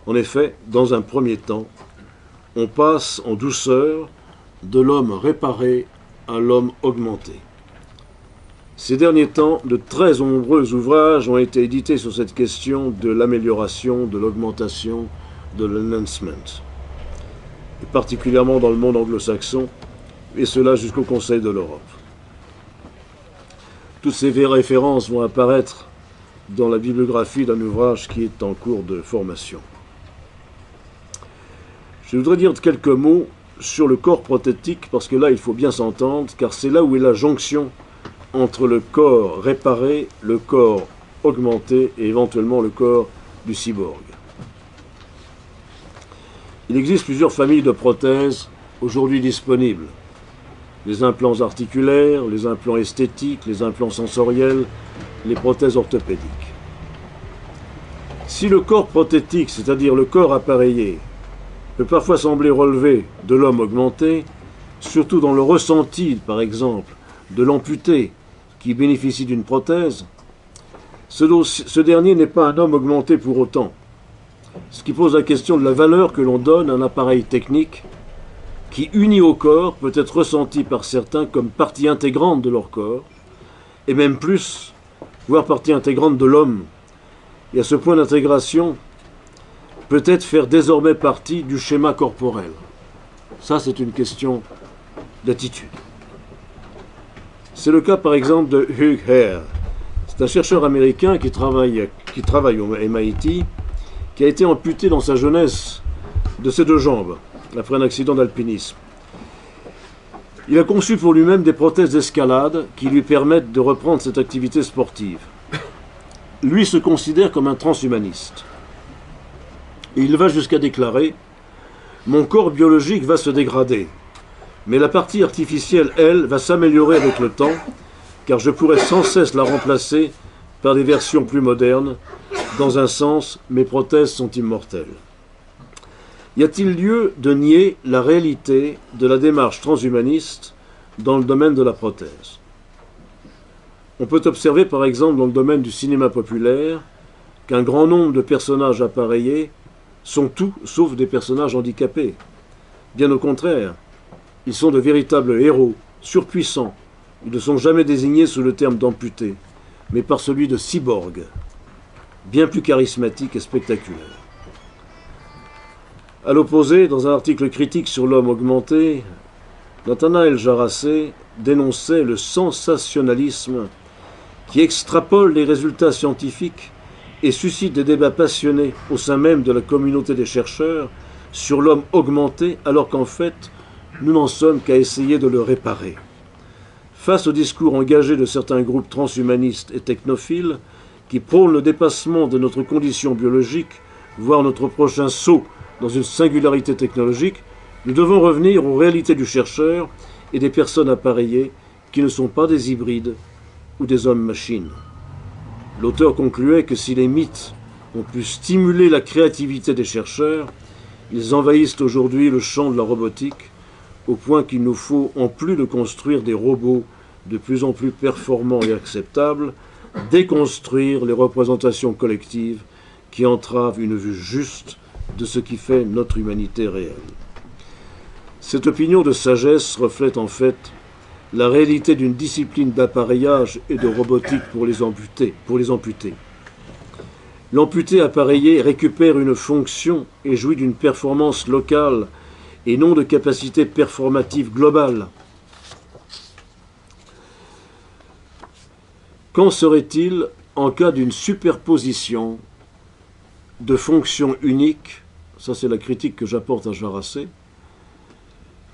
En effet, dans un premier temps, on passe en douceur de l'homme réparé à l'homme augmenté. Ces derniers temps, de très nombreux ouvrages ont été édités sur cette question de l'amélioration, de l'augmentation, de l'enhancement, et particulièrement dans le monde anglo-saxon, et cela jusqu'au Conseil de l'Europe. Toutes ces références vont apparaître dans la bibliographie d'un ouvrage qui est en cours de formation. Je voudrais dire quelques mots sur le corps prothétique, parce que là, il faut bien s'entendre, car c'est là où est la jonction entre le corps réparé, le corps augmenté et éventuellement le corps du cyborg. Il existe plusieurs familles de prothèses aujourd'hui disponibles. Les implants articulaires, les implants esthétiques, les implants sensoriels, les prothèses orthopédiques. Si le corps prothétique, c'est-à-dire le corps appareillé, peut parfois sembler relever de l'homme augmenté, surtout dans le ressenti, par exemple, de l'amputé qui bénéficie d'une prothèse, ce dernier n'est pas un homme augmenté pour autant, ce qui pose la question de la valeur que l'on donne à un appareil technique qui, uni au corps, peut être ressenti par certains comme partie intégrante de leur corps, et même plus, voire partie intégrante de l'homme. Et à ce point d'intégration, peut-être faire désormais partie du schéma corporel. Ça, c'est une question d'attitude. C'est le cas, par exemple, de Hugh Hare. C'est un chercheur américain qui travaille au MIT, qui a été amputé dans sa jeunesse de ses deux jambes, après un accident d'alpinisme. Il a conçu pour lui-même des prothèses d'escalade qui lui permettent de reprendre cette activité sportive. Lui se considère comme un transhumaniste. Et il va jusqu'à déclarer « Mon corps biologique va se dégrader, mais la partie artificielle, elle, va s'améliorer avec le temps, car je pourrai sans cesse la remplacer par des versions plus modernes. Dans un sens, mes prothèses sont immortelles. » Y a-t-il lieu de nier la réalité de la démarche transhumaniste dans le domaine de la prothèse? On peut observer par exemple dans le domaine du cinéma populaire qu'un grand nombre de personnages appareillés sont tout sauf des personnages handicapés. Bien au contraire, ils sont de véritables héros, surpuissants. Ils ne sont jamais désignés sous le terme d'amputés, mais par celui de cyborg, bien plus charismatique et spectaculaire. À l'opposé, dans un article critique sur l'homme augmenté, Nathanaël Jaracé dénonçait le sensationnalisme qui extrapole les résultats scientifiques et suscite des débats passionnés au sein même de la communauté des chercheurs sur l'homme augmenté, alors qu'en fait, nous n'en sommes qu'à essayer de le réparer. Face au discours engagé de certains groupes transhumanistes et technophiles qui prônent le dépassement de notre condition biologique, voire notre prochain saut dans une singularité technologique, nous devons revenir aux réalités du chercheur et des personnes appareillées qui ne sont pas des hybrides ou des hommes-machines. L'auteur concluait que si les mythes ont pu stimuler la créativité des chercheurs, ils envahissent aujourd'hui le champ de la robotique, au point qu'il nous faut, en plus de construire des robots de plus en plus performants et acceptables, déconstruire les représentations collectives qui entravent une vue juste de ce qui fait notre humanité réelle. Cette opinion de sagesse reflète en fait la réalité d'une discipline d'appareillage et de robotique pour les amputés. L'amputé appareillé récupère une fonction et jouit d'une performance locale et non de capacité performative globale. Qu'en serait-il en cas d'une superposition de fonctions uniques? Ça, c'est la critique que j'apporte à Jarassé.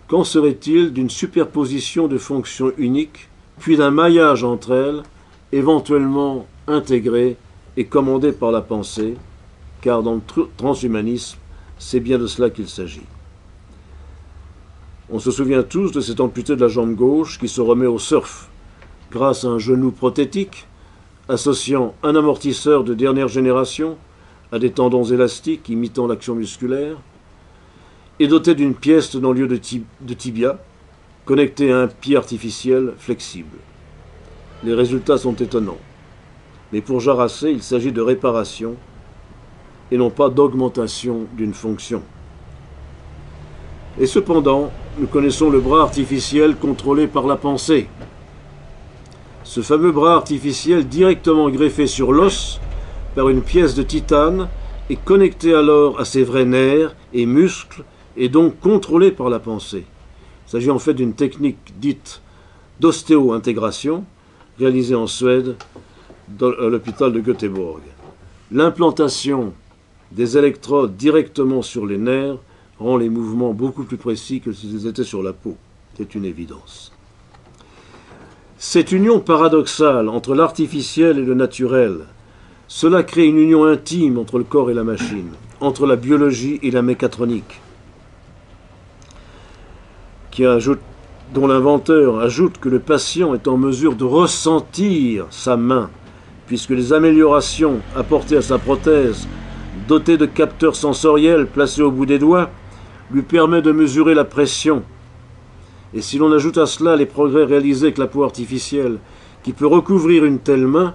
Qu'en serait-il d'une superposition de fonctions uniques, puis d'un maillage entre elles, éventuellement intégré et commandé par la pensée, car dans le transhumanisme, c'est bien de cela qu'il s'agit. On se souvient tous de cet amputé de la jambe gauche qui se remet au surf, grâce à un genou prothétique, associant un amortisseur de dernière génération à des tendons élastiques imitant l'action musculaire, et doté d'une pièce tenant lieu de tibia, connectée à un pied artificiel flexible. Les résultats sont étonnants. Mais pour Jarassé, il s'agit de réparation et non pas d'augmentation d'une fonction. Et cependant, nous connaissons le bras artificiel contrôlé par la pensée. Ce fameux bras artificiel directement greffé sur l'os par une pièce de titane est connecté alors à ses vrais nerfs et muscles et donc contrôlé par la pensée. Il s'agit en fait d'une technique dite d'ostéo-intégration réalisée en Suède à l'hôpital de Göteborg. L'implantation des électrodes directement sur les nerfs rend les mouvements beaucoup plus précis que s'ils étaient sur la peau. C'est une évidence. Cette union paradoxale entre l'artificiel et le naturel, cela crée une union intime entre le corps et la machine, entre la biologie et la mécatronique, dont l'inventeur ajoute que le patient est en mesure de ressentir sa main, puisque les améliorations apportées à sa prothèse, dotée de capteurs sensoriels placés au bout des doigts, lui permet de mesurer la pression. Et si l'on ajoute à cela les progrès réalisés avec la peau artificielle, qui peut recouvrir une telle main,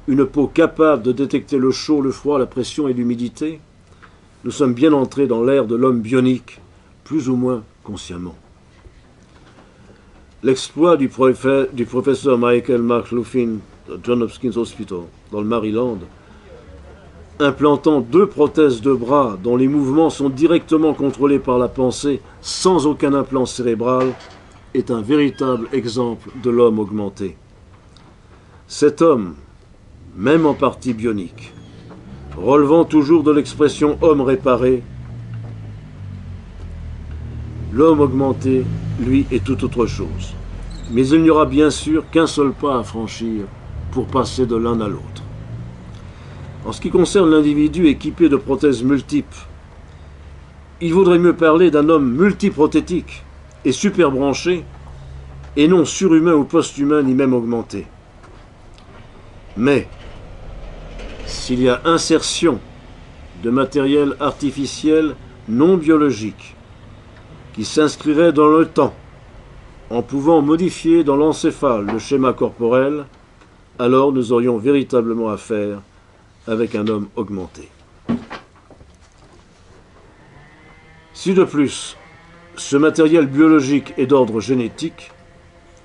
une peau capable de détecter le chaud, le froid, la pression et l'humidité, nous sommes bien entrés dans l'ère de l'homme bionique, plus ou moins consciemment. L'exploit du professeur Michael McLaughlin de Johns Hopkins Hospital, dans le Maryland, implantant 2 prothèses de bras dont les mouvements sont directement contrôlés par la pensée sans aucun implant cérébral, est un véritable exemple de l'homme augmenté. Cet homme, même en partie bionique, relevant toujours de l'expression « homme réparé », l'homme augmenté, lui, est tout autre chose. Mais il n'y aura bien sûr qu'un seul pas à franchir pour passer de l'un à l'autre. En ce qui concerne l'individu équipé de prothèses multiples, il vaudrait mieux parler d'un homme multiprothétique et superbranché, et non surhumain ou post-humain ni même augmenté. Mais, s'il y a insertion de matériel artificiel non biologique, qui s'inscrirait dans le temps, en pouvant modifier dans l'encéphale le schéma corporel, alors nous aurions véritablement affaire avec un homme augmenté. Si de plus, ce matériel biologique est d'ordre génétique,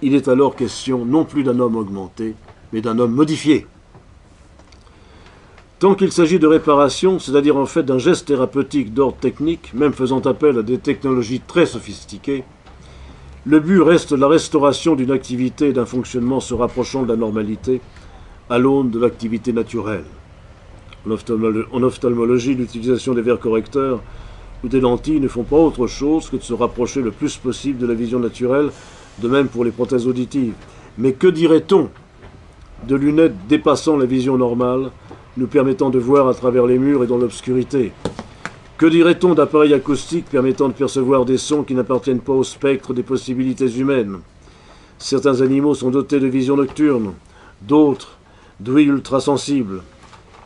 il est alors question non plus d'un homme augmenté, mais d'un homme modifié. Tant qu'il s'agit de réparation, c'est-à-dire en fait d'un geste thérapeutique d'ordre technique, même faisant appel à des technologies très sophistiquées, le but reste la restauration d'une activité et d'un fonctionnement se rapprochant de la normalité à l'aune de l'activité naturelle. En ophtalmologie, l'utilisation des verres correcteurs ou des lentilles ne font pas autre chose que de se rapprocher le plus possible de la vision naturelle, de même pour les prothèses auditives. Mais que dirait-on de lunettes dépassant la vision normale, nous permettant de voir à travers les murs et dans l'obscurité? Que dirait-on d'appareils acoustiques permettant de percevoir des sons qui n'appartiennent pas au spectre des possibilités humaines? Certains animaux sont dotés de vision nocturne, d'autres d'ouïes ultrasensibles,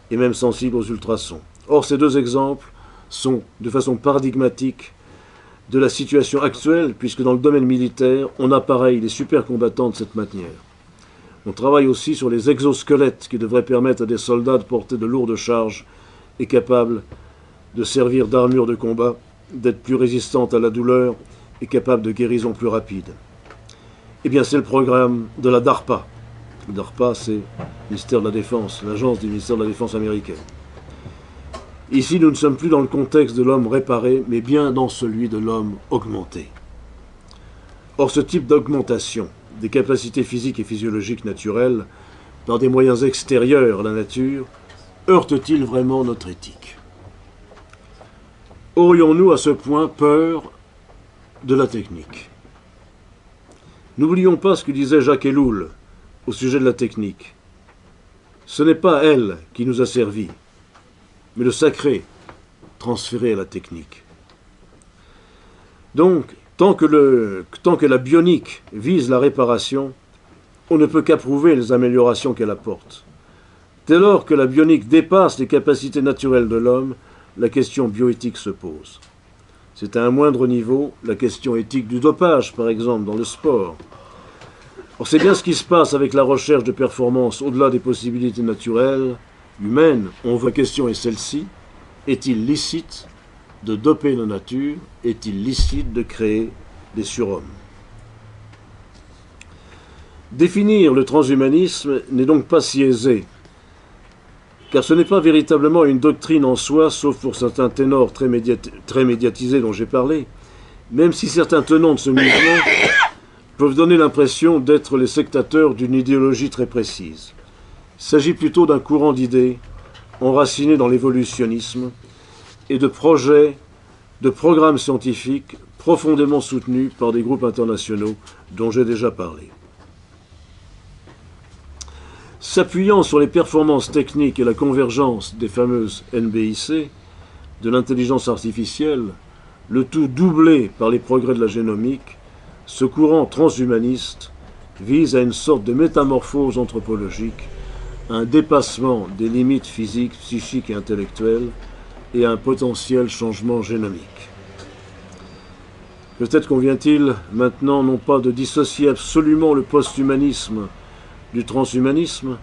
et même sensibles aux ultrasons. Or, ces deux exemples sont, de façon paradigmatique, de la situation actuelle, puisque dans le domaine militaire, on appareille les supercombattants de cette manière. On travaille aussi sur les exosquelettes qui devraient permettre à des soldats de porter de lourdes charges et capables de servir d'armure de combat, d'être plus résistantes à la douleur et capables de guérison plus rapide. Eh bien, c'est le programme de la DARPA. Le DARPA, c'est le ministère de la Défense, l'agence du ministère de la Défense américaine. Ici, nous ne sommes plus dans le contexte de l'homme réparé, mais bien dans celui de l'homme augmenté. Or, ce type d'augmentation des capacités physiques et physiologiques naturelles par des moyens extérieurs à la nature heurte-t-il vraiment notre éthique? Aurions-nous à ce point peur de la technique? N'oublions pas ce que disait Jacques Ellul au sujet de la technique. Ce n'est pas elle qui nous a servi, mais le sacré transféré à la technique. Donc, tant que la bionique vise la réparation, on ne peut qu'approuver les améliorations qu'elle apporte. Dès lors que la bionique dépasse les capacités naturelles de l'homme, la question bioéthique se pose. C'est à un moindre niveau la question éthique du dopage, par exemple, dans le sport. Or, c'est bien ce qui se passe avec la recherche de performance au-delà des possibilités naturelles, humaines. La question est celle-ci. Est-il licite de doper la nature? Est-il licite de créer des surhommes? Définir le transhumanisme n'est donc pas si aisé, car ce n'est pas véritablement une doctrine en soi, sauf pour certains ténors très médiatisés dont j'ai parlé, même si certains tenants de ce mouvement peuvent donner l'impression d'être les sectateurs d'une idéologie très précise. Il s'agit plutôt d'un courant d'idées enraciné dans l'évolutionnisme et de projets, de programmes scientifiques profondément soutenus par des groupes internationaux dont j'ai déjà parlé. S'appuyant sur les performances techniques et la convergence des fameuses NBIC, de l'intelligence artificielle, le tout doublé par les progrès de la génomique, ce courant transhumaniste vise à une sorte de métamorphose anthropologique, à un dépassement des limites physiques, psychiques et intellectuelles, et à un potentiel changement génomique. Peut-être convient-il maintenant non pas de dissocier absolument le post-humanisme du transhumanisme,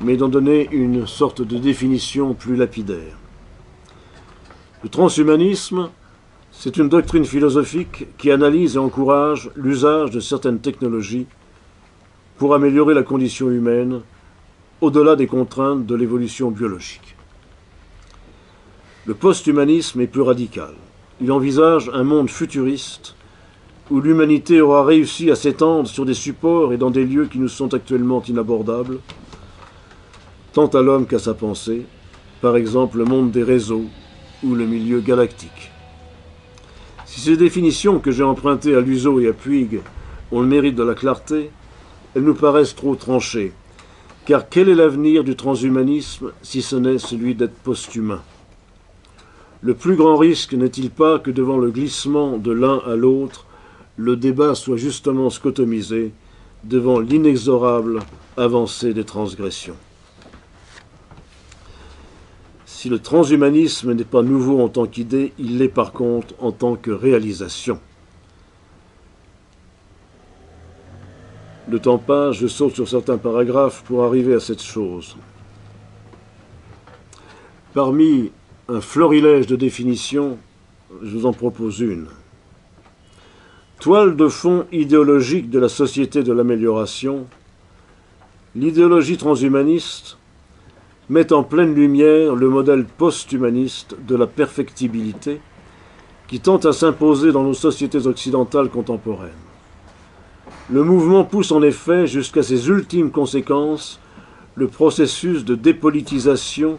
mais d'en donner une sorte de définition plus lapidaire. Le transhumanisme, c'est une doctrine philosophique qui analyse et encourage l'usage de certaines technologies pour améliorer la condition humaine au-delà des contraintes de l'évolution biologique. Le post-humanisme est plus radical. Il envisage un monde futuriste où l'humanité aura réussi à s'étendre sur des supports et dans des lieux qui nous sont actuellement inabordables, tant à l'homme qu'à sa pensée, par exemple le monde des réseaux ou le milieu galactique. Si ces définitions que j'ai empruntées à Luzo et à Puig ont le mérite de la clarté, elles nous paraissent trop tranchées, car quel est l'avenir du transhumanisme si ce n'est celui d'être post-humain? Le plus grand risque n'est-il pas que devant le glissement de l'un à l'autre, le débat soit justement scotomisé devant l'inexorable avancée des transgressions? Si le transhumanisme n'est pas nouveau en tant qu'idée, il l'est par contre en tant que réalisation. Le temps passe, je saute sur certains paragraphes pour arriver à cette chose. Parmi un florilège de définitions, je vous en propose une. Toile de fond idéologique de la société de l'amélioration, l'idéologie transhumaniste met en pleine lumière le modèle post-humaniste de la perfectibilité qui tente à s'imposer dans nos sociétés occidentales contemporaines. Le mouvement pousse en effet jusqu'à ses ultimes conséquences le processus de dépolitisation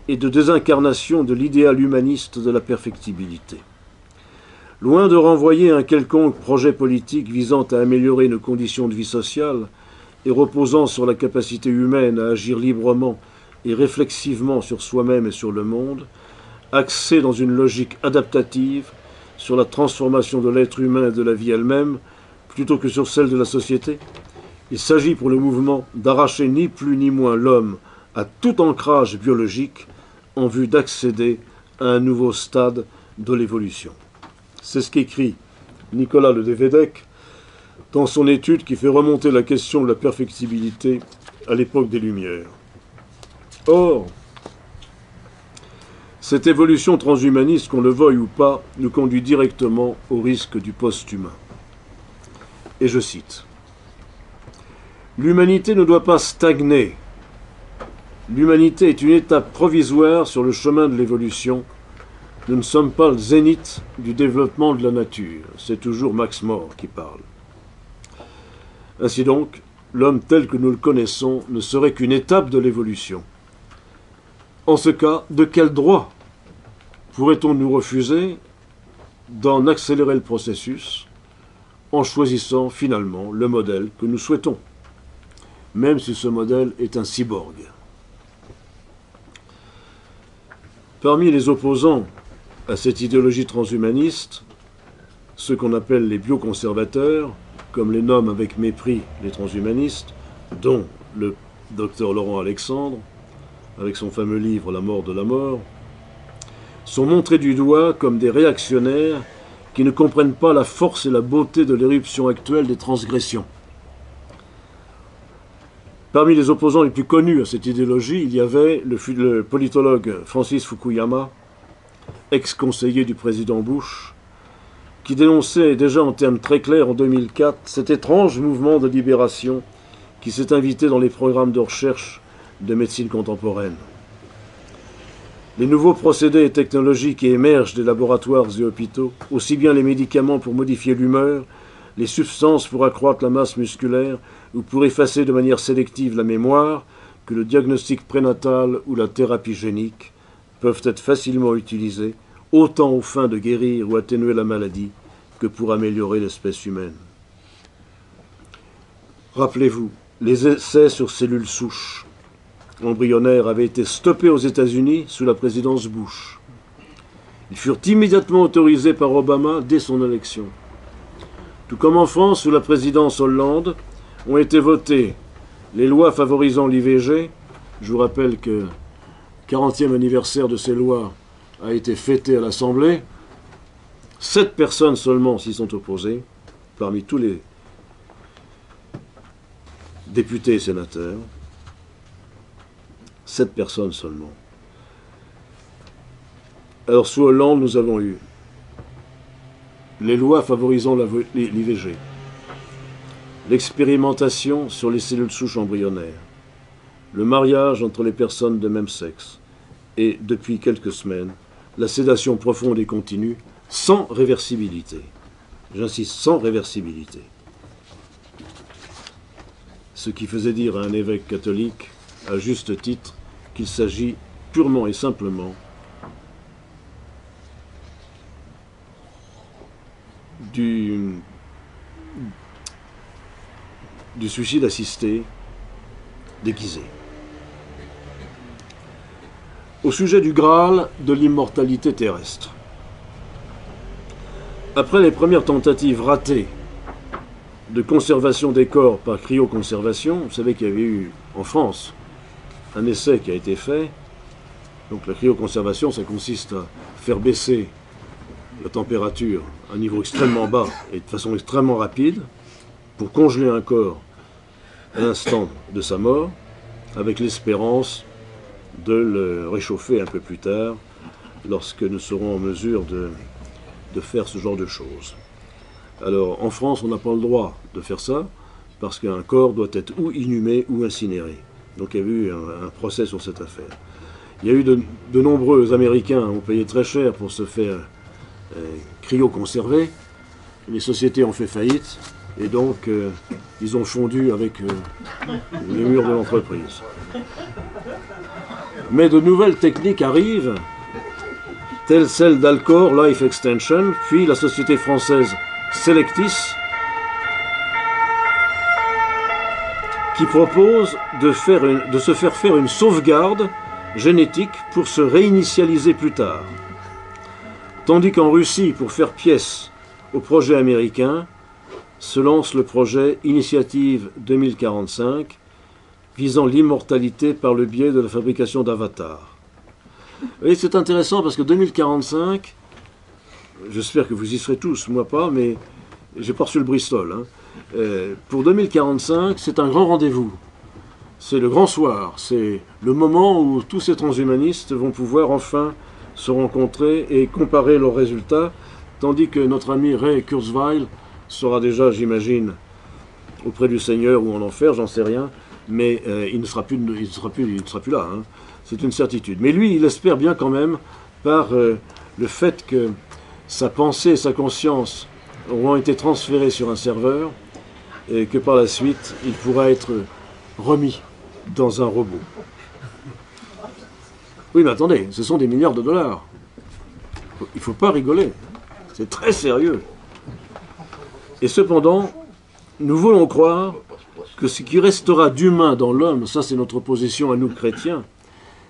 et de désincarnation de l'idéal humaniste de la perfectibilité. Loin de renvoyer un quelconque projet politique visant à améliorer nos conditions de vie sociale et reposant sur la capacité humaine à agir librement et réflexivement sur soi-même et sur le monde, axé dans une logique adaptative sur la transformation de l'être humain et de la vie elle-même, plutôt que sur celle de la société, il s'agit pour le mouvement d'arracher ni plus ni moins l'homme à tout ancrage biologique en vue d'accéder à un nouveau stade de l'évolution. C'est ce qu'écrit Nicolas Le Devedec dans son étude qui fait remonter la question de la perfectibilité à l'époque des Lumières. Or, cette évolution transhumaniste, qu'on le veuille ou pas, nous conduit directement au risque du post-humain. Et je cite, « L'humanité ne doit pas stagner. L'humanité est une étape provisoire sur le chemin de l'évolution. Nous ne sommes pas le zénith du développement de la nature. » C'est toujours Max More qui parle. Ainsi donc, l'homme tel que nous le connaissons ne serait qu'une étape de l'évolution. En ce cas, de quel droit pourrait-on nous refuser d'en accélérer le processus en choisissant finalement le modèle que nous souhaitons, même si ce modèle est un cyborg? Parmi les opposants à cette idéologie transhumaniste, ceux qu'on appelle les bioconservateurs, comme les nomment avec mépris les transhumanistes, dont le docteur Laurent Alexandre, avec son fameux livre « La mort de la mort », sont montrés du doigt comme des réactionnaires qui ne comprennent pas la force et la beauté de l'éruption actuelle des transgressions. Parmi les opposants les plus connus à cette idéologie, il y avait le politologue Francis Fukuyama, ex-conseiller du président Bush, qui dénonçait déjà en termes très clairs en 2004 cet étrange mouvement de libération qui s'est invité dans les programmes de recherche de médecine contemporaine. Les nouveaux procédés et technologies qui émergent des laboratoires et hôpitaux, aussi bien les médicaments pour modifier l'humeur, les substances pour accroître la masse musculaire ou pour effacer de manière sélective la mémoire, que le diagnostic prénatal ou la thérapie génique, peuvent être facilement utilisés, autant aux fins de guérir ou atténuer la maladie que pour améliorer l'espèce humaine. Rappelez-vous, les essais sur cellules souches embryonnaires avaient été stoppés aux États-Unis sous la présidence Bush. Ils furent immédiatement autorisés par Obama dès son élection. Tout comme en France, sous la présidence Hollande, ont été votées les lois favorisant l'IVG. Je vous rappelle que le 40e anniversaire de ces lois a été fêté à l'Assemblée. 7 personnes seulement s'y sont opposées, parmi tous les députés et sénateurs. 7 personnes seulement. Alors sous Hollande, nous avons eu les lois favorisant l'IVG, l'expérimentation sur les cellules souches embryonnaires, le mariage entre les personnes de même sexe et, depuis quelques semaines, la sédation profonde et continue sans réversibilité. J'insiste, sans réversibilité. Ce qui faisait dire à un évêque catholique, à juste titre, qu'il s'agit purement et simplement du suicide assisté déguisé. Au sujet du Graal de l'immortalité terrestre. Après les premières tentatives ratées de conservation des corps par cryoconservation, vous savez qu'il y avait eu en France un essai qui a été fait. Donc la cryoconservation, ça consiste à faire baisser la température à un niveau extrêmement bas et de façon extrêmement rapide pour congeler un corps à l'instant de sa mort, avec l'espérance de le réchauffer un peu plus tard lorsque nous serons en mesure de faire ce genre de choses. Alors en France, on n'a pas le droit de faire ça parce qu'un corps doit être ou inhumé ou incinéré. Donc il y a eu un procès sur cette affaire. Il y a eu de nombreux Américains ont payé très cher pour se faire cryoconserver. Les sociétés ont fait faillite et donc ils ont fondu avec les murs de l'entreprise. Mais de nouvelles techniques arrivent telle celle d'Alcor Life Extension, puis la société française Selectis, qui propose de se faire faire une sauvegarde génétique pour se réinitialiser plus tard. Tandis qu'en Russie, pour faire pièce au projet américain, se lance le projet Initiative 2045, visant l'immortalité par le biais de la fabrication d'avatars. Vous voyez, c'est intéressant parce que 2045, j'espère que vous y serez tous, moi pas, mais j'ai pas reçu le Bristol. Pour 2045, c'est un grand rendez-vous. C'est le grand soir, c'est le moment où tous ces transhumanistes vont pouvoir enfin se rencontrer et comparer leurs résultats, tandis que notre ami Ray Kurzweil sera déjà, j'imagine, auprès du Seigneur ou en enfer, j'en sais rien, mais il ne sera plus là, hein. C'est une certitude. Mais lui, il espère bien quand même, par le fait que sa pensée et sa conscience auront été transférées sur un serveur, et que par la suite, il pourra être remis dans un robot. Oui, mais attendez, ce sont des milliards de dollars. Il ne faut pas rigoler. C'est très sérieux. Et cependant, nous voulons croire que ce qui restera d'humain dans l'homme, ça c'est notre position à nous chrétiens,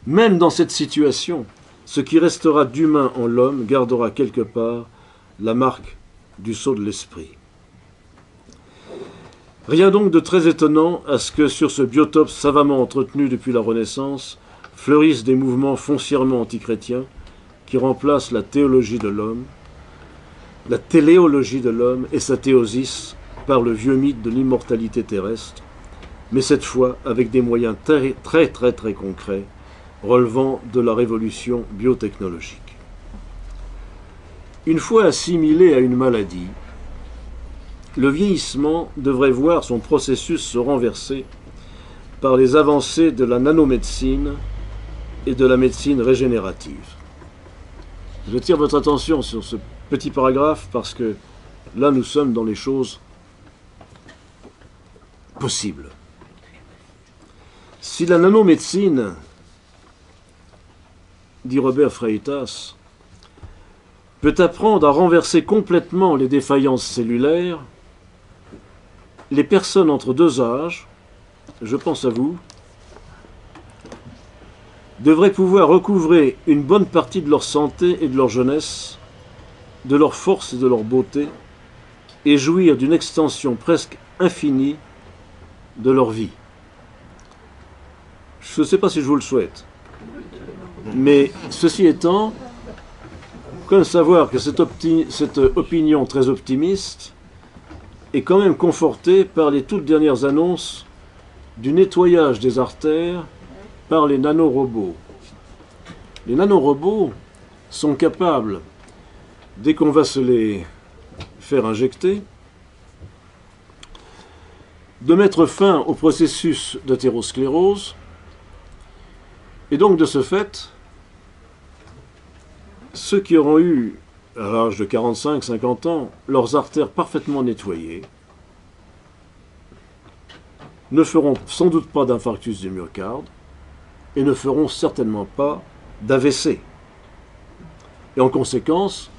même dans cette situation, ce qui restera d'humain en l'homme gardera quelque part la marque du sceau de l'esprit. Rien donc de très étonnant à ce que sur ce biotope savamment entretenu depuis la Renaissance fleurissent des mouvements foncièrement antichrétiens qui remplacent la théologie de l'homme, la téléologie de l'homme et sa théosis par le vieux mythe de l'immortalité terrestre, mais cette fois avec des moyens très concrets relevant de la révolution biotechnologique. Une fois assimilé à une maladie, le vieillissement devrait voir son processus se renverser par les avancées de la nanomédecine et de la médecine régénérative. Je tire votre attention sur ce petit paragraphe parce que là nous sommes dans les choses possibles. Si la nanomédecine, dit Robert Freitas, peut apprendre à renverser complètement les défaillances cellulaires, les personnes entre deux âges, je pense à vous, devraient pouvoir recouvrer une bonne partie de leur santé et de leur jeunesse, de leur force et de leur beauté, et jouir d'une extension presque infinie de leur vie. Je ne sais pas si je vous le souhaite, mais ceci étant, quand même savoir que cette opinion très optimiste est quand même confortée par les toutes dernières annonces du nettoyage des artères par les nanorobots. Les nanorobots sont capables, dès qu'on va se les faire injecter, de mettre fin au processus d'athérosclérose, et donc de ce fait, ceux qui auront eu, à l'âge de 45-50 ans, leurs artères parfaitement nettoyées, ne feront sans doute pas d'infarctus du myocarde et ne feront certainement pas d'AVC. Et en conséquence,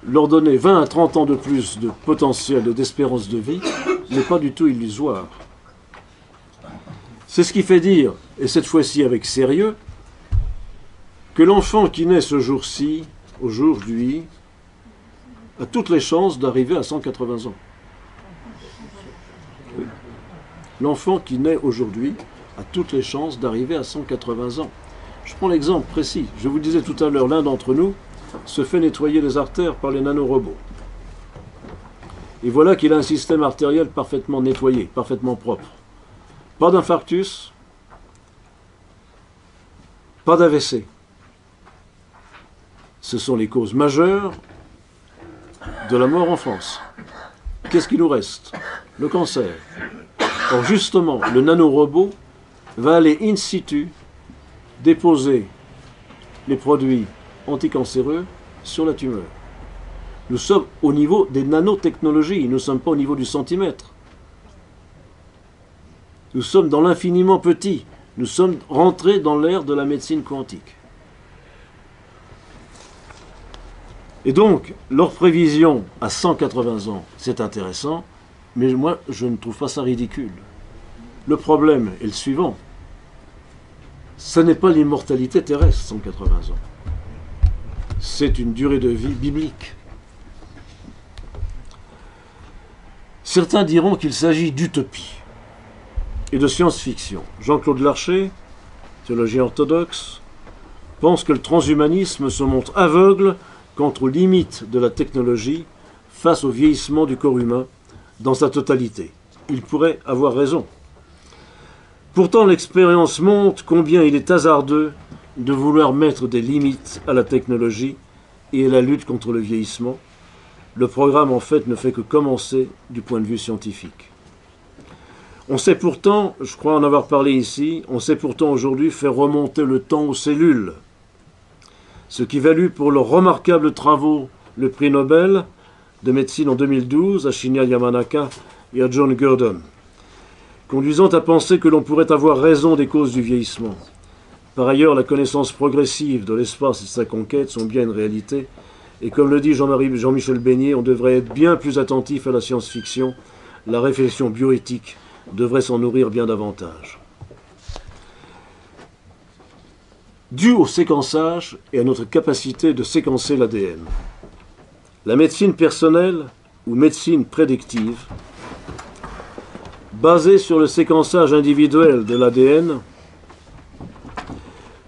leur donner 20 à 30 ans de plus de potentiel et d'espérance de vie n'est pas du tout illusoire. C'est ce qui fait dire, et cette fois-ci avec sérieux, que l'enfant qui naît ce jour-ci, aujourd'hui, a toutes les chances d'arriver à 180 ans. Oui. L'enfant qui naît aujourd'hui a toutes les chances d'arriver à 180 ans. Je prends l'exemple précis. Je vous disais tout à l'heure, l'un d'entre nous se fait nettoyer les artères par les nanorobots. Et voilà qu'il a un système artériel parfaitement nettoyé, parfaitement propre. Pas d'infarctus, pas d'AVC. Ce sont les causes majeures de la mort en France. Qu'est-ce qui nous reste? Le cancer. Or justement, le nanorobot va aller in situ déposer les produits anticancéreux sur la tumeur. Nous sommes au niveau des nanotechnologies, nous ne sommes pas au niveau du centimètre. Nous sommes dans l'infiniment petit. Nous sommes rentrés dans l'ère de la médecine quantique. Et donc, leur prévision à 180 ans, c'est intéressant, mais moi, je ne trouve pas ça ridicule. Le problème est le suivant. Ce n'est pas l'immortalité terrestre, 180 ans. C'est une durée de vie biblique. Certains diront qu'il s'agit d'utopie et de science-fiction. Jean-Claude Larcher, théologien orthodoxe, pense que le transhumanisme se montre aveugle quant aux limites de la technologie face au vieillissement du corps humain dans sa totalité. Il pourrait avoir raison. Pourtant, l'expérience montre combien il est hasardeux de vouloir mettre des limites à la technologie et à la lutte contre le vieillissement. Le programme, en fait, ne fait que commencer du point de vue scientifique. On sait pourtant, je crois en avoir parlé ici, on sait pourtant aujourd'hui faire remonter le temps aux cellules, ce qui valut pour leurs remarquables travaux le prix Nobel de médecine en 2012 à Shinya Yamanaka et à John Gurdon, conduisant à penser que l'on pourrait avoir raison des causes du vieillissement. Par ailleurs, la connaissance progressive de l'espace et de sa conquête sont bien une réalité, et comme le dit Jean-Michel Beignet, on devrait être bien plus attentif à la science-fiction. La réflexion bioéthique devrait s'en nourrir bien davantage. Dû au séquençage et à notre capacité de séquencer l'ADN, la médecine personnelle ou médecine prédictive, basée sur le séquençage individuel de l'ADN,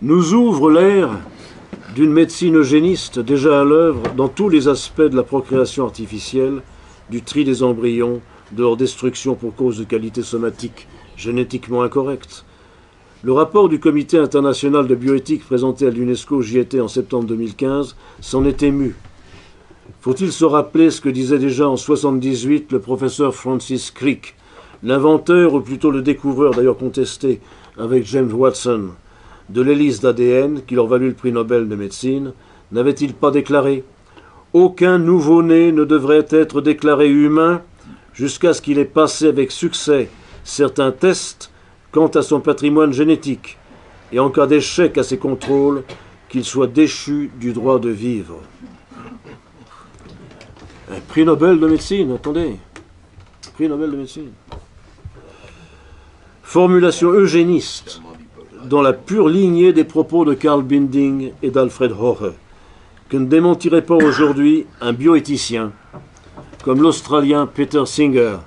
nous ouvre l'ère d'une médecine eugéniste déjà à l'œuvre dans tous les aspects de la procréation artificielle, du tri des embryons, de leur destruction pour cause de qualité somatique génétiquement incorrecte. Le rapport du Comité international de bioéthique présenté à l'UNESCO JT en septembre 2015 s'en est ému. Faut-il se rappeler ce que disait déjà en 1978 le professeur Francis Crick, l'inventeur, ou plutôt le découvreur d'ailleurs contesté avec James Watson, de l'hélice d'ADN qui leur valut le prix Nobel de médecine, n'avait-il pas déclaré « Aucun nouveau-né ne devrait être déclaré humain jusqu'à ce qu'il ait passé avec succès certains tests quant à son patrimoine génétique, et en cas d'échec à ces contrôles, qu'il soit déchu du droit de vivre. » Un prix Nobel de médecine, attendez. Prix Nobel de médecine. Formulation eugéniste, dans la pure lignée des propos de Carl Binding et d'Alfred Hoche, que ne démentirait pas aujourd'hui un bioéthicien, comme l'Australien Peter Singer,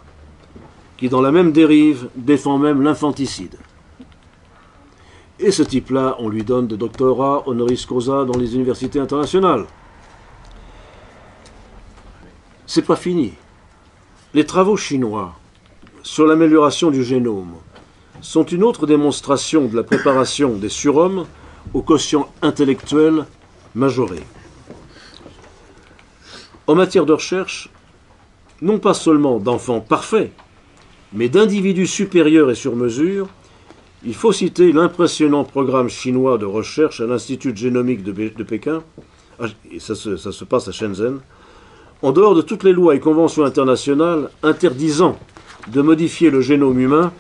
qui dans la même dérive défend même l'infanticide. Et ce type-là, on lui donne des doctorats honoris causa dans les universités internationales. C'est pas fini. Les travaux chinois sur l'amélioration du génome sont une autre démonstration de la préparation des surhommes au quotient intellectuel majoré. En matière de recherche, non pas seulement d'enfants parfaits, mais d'individus supérieurs et sur mesure, il faut citer l'impressionnant programme chinois de recherche à l'Institut génomique de Pékin, et ça se passe à Shenzhen, en dehors de toutes les lois et conventions internationales interdisant de modifier le génome humain.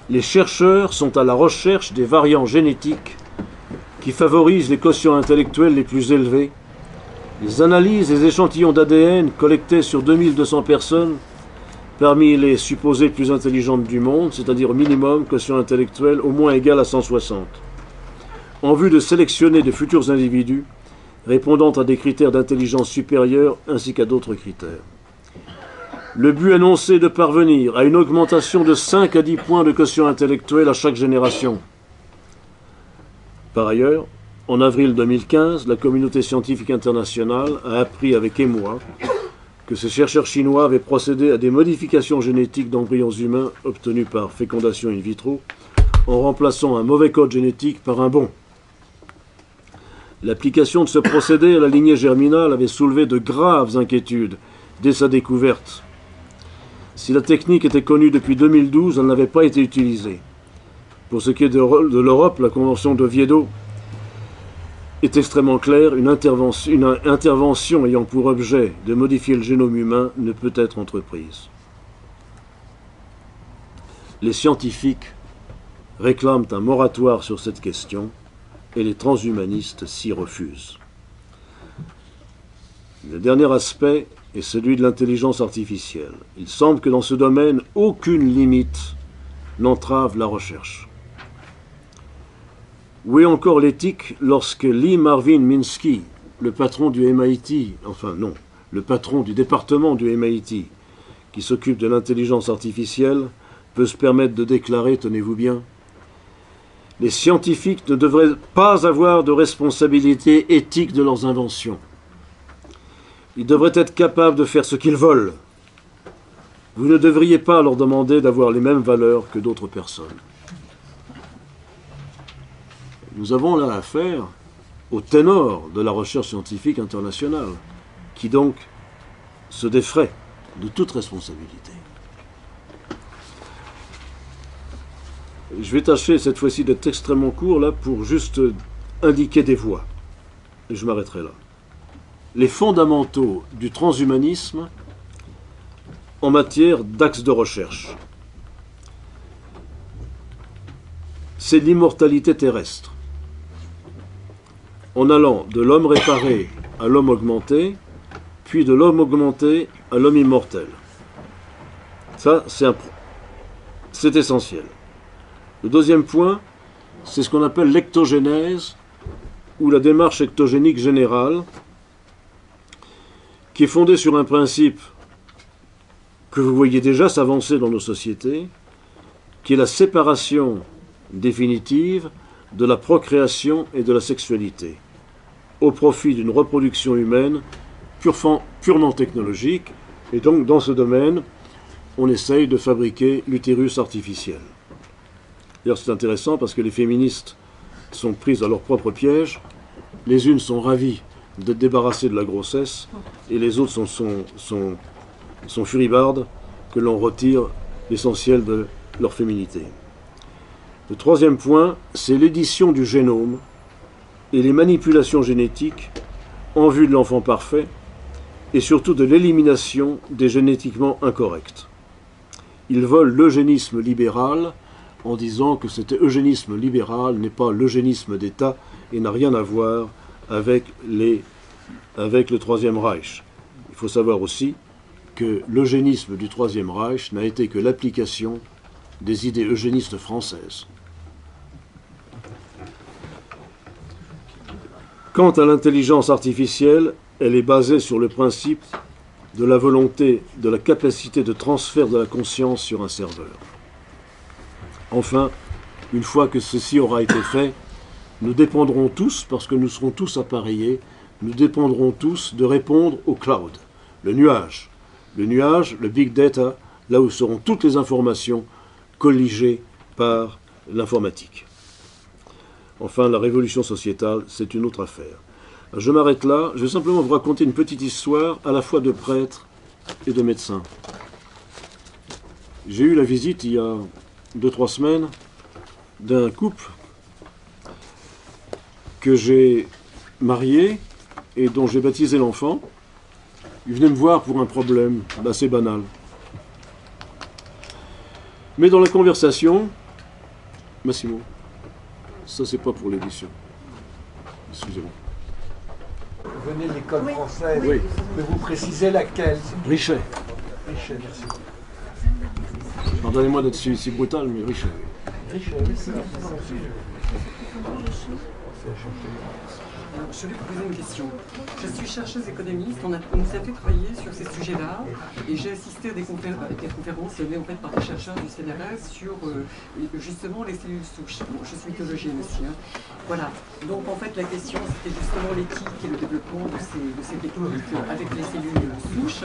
Les chercheurs sont à la recherche des variants génétiques qui favorisent les quotients intellectuels les plus élevés. Ils analysent les échantillons d'ADN collectés sur 2200 personnes parmi les supposées plus intelligentes du monde, c'est-à-dire au minimum quotient intellectuel au moins égal à 160, en vue de sélectionner de futurs individus répondant à des critères d'intelligence supérieure ainsi qu'à d'autres critères. Le but annoncé est de parvenir à une augmentation de 5 à 10 points de quotient intellectuel à chaque génération. Par ailleurs, en avril 2015, la communauté scientifique internationale a appris avec émoi que ces chercheurs chinois avaient procédé à des modifications génétiques d'embryons humains obtenus par fécondation in vitro, en remplaçant un mauvais code génétique par un bon. L'application de ce procédé à la lignée germinale avait soulevé de graves inquiétudes dès sa découverte. Si la technique était connue depuis 2012, elle n'avait pas été utilisée. Pour ce qui est de l'Europe, la convention d'Oviedo est extrêmement claire. Une intervention ayant pour objet de modifier le génome humain ne peut être entreprise. Les scientifiques réclament un moratoire sur cette question et les transhumanistes s'y refusent. Le dernier aspect est celui de l'intelligence artificielle. Il semble que dans ce domaine, aucune limite n'entrave la recherche. Où est encore l'éthique lorsque Lee Marvin Minsky, le patron du MIT, enfin non, le patron du département du MIT, qui s'occupe de l'intelligence artificielle, peut se permettre de déclarer, tenez-vous bien, les scientifiques ne devraient pas avoir de responsabilité éthique de leurs inventions. Ils devraient être capables de faire ce qu'ils veulent. Vous ne devriez pas leur demander d'avoir les mêmes valeurs que d'autres personnes. Nous avons là affaire au ténor de la recherche scientifique internationale, qui donc se défraie de toute responsabilité. Je vais tâcher cette fois-ci d'être extrêmement court là pour juste indiquer des voies. Et je m'arrêterai là. Les fondamentaux du transhumanisme en matière d'axe de recherche. C'est l'immortalité terrestre. En allant de l'homme réparé à l'homme augmenté, puis de l'homme augmenté à l'homme immortel. Ça, c'est essentiel. Le deuxième point, c'est ce qu'on appelle l'ectogénèse, ou la démarche ectogénique générale, qui est fondée sur un principe que vous voyez déjà s'avancer dans nos sociétés, qui est la séparation définitive de la procréation et de la sexualité, au profit d'une reproduction humaine purement technologique. Et donc, dans ce domaine, on essaye de fabriquer l'utérus artificiel. D'ailleurs, c'est intéressant parce que les féministes sont prises à leur propre piège. Les unes sont ravies d'être débarrassées de la grossesse et les autres sont furibardes que l'on retire l'essentiel de leur féminité. Le troisième point, c'est l'édition du génome et les manipulations génétiques en vue de l'enfant parfait et surtout de l'élimination des génétiquement incorrects. Ils veulent l'eugénisme libéral en disant que cet eugénisme libéral n'est pas l'eugénisme d'État et n'a rien à voir avec le Troisième Reich. Il faut savoir aussi que l'eugénisme du Troisième Reich n'a été que l'application des idées eugénistes françaises. Quant à l'intelligence artificielle, elle est basée sur le principe de la volonté, de la capacité de transfert de la conscience sur un serveur. Enfin, une fois que ceci aura été fait, nous dépendrons tous, parce que nous serons tous appareillés, nous dépendrons tous de répondre au cloud, le nuage. Le nuage, le big data, là où seront toutes les informations colligées par l'informatique. Enfin, la révolution sociétale, c'est une autre affaire. Je m'arrête là, je vais simplement vous raconter une petite histoire à la fois de prêtre et de médecin. J'ai eu la visite il y a 2-3 semaines d'un couple que j'ai marié et dont j'ai baptisé l'enfant. Ils venaient me voir pour un problème assez banal. Mais dans la conversation, Massimo, ça c'est pas pour l'édition. Excusez-moi. Vous venez de l'école française, Oui. mais vous précisez laquelle? Richet. Richet, merci. Pardonnez-moi d'être si brutal, mais Richet. Richet, oui, c'est ça. Je vais vous poser une question. Je suis chercheuse économiste, on nous a fait travailler sur ces sujets-là et j'ai assisté à des conférences données en fait par des chercheurs du CNRS sur justement les cellules souches. Bon, je suis écologienne aussi. Hein. Voilà. Donc en fait la question c'était justement l'éthique et le développement de ces techniques avec les cellules souches.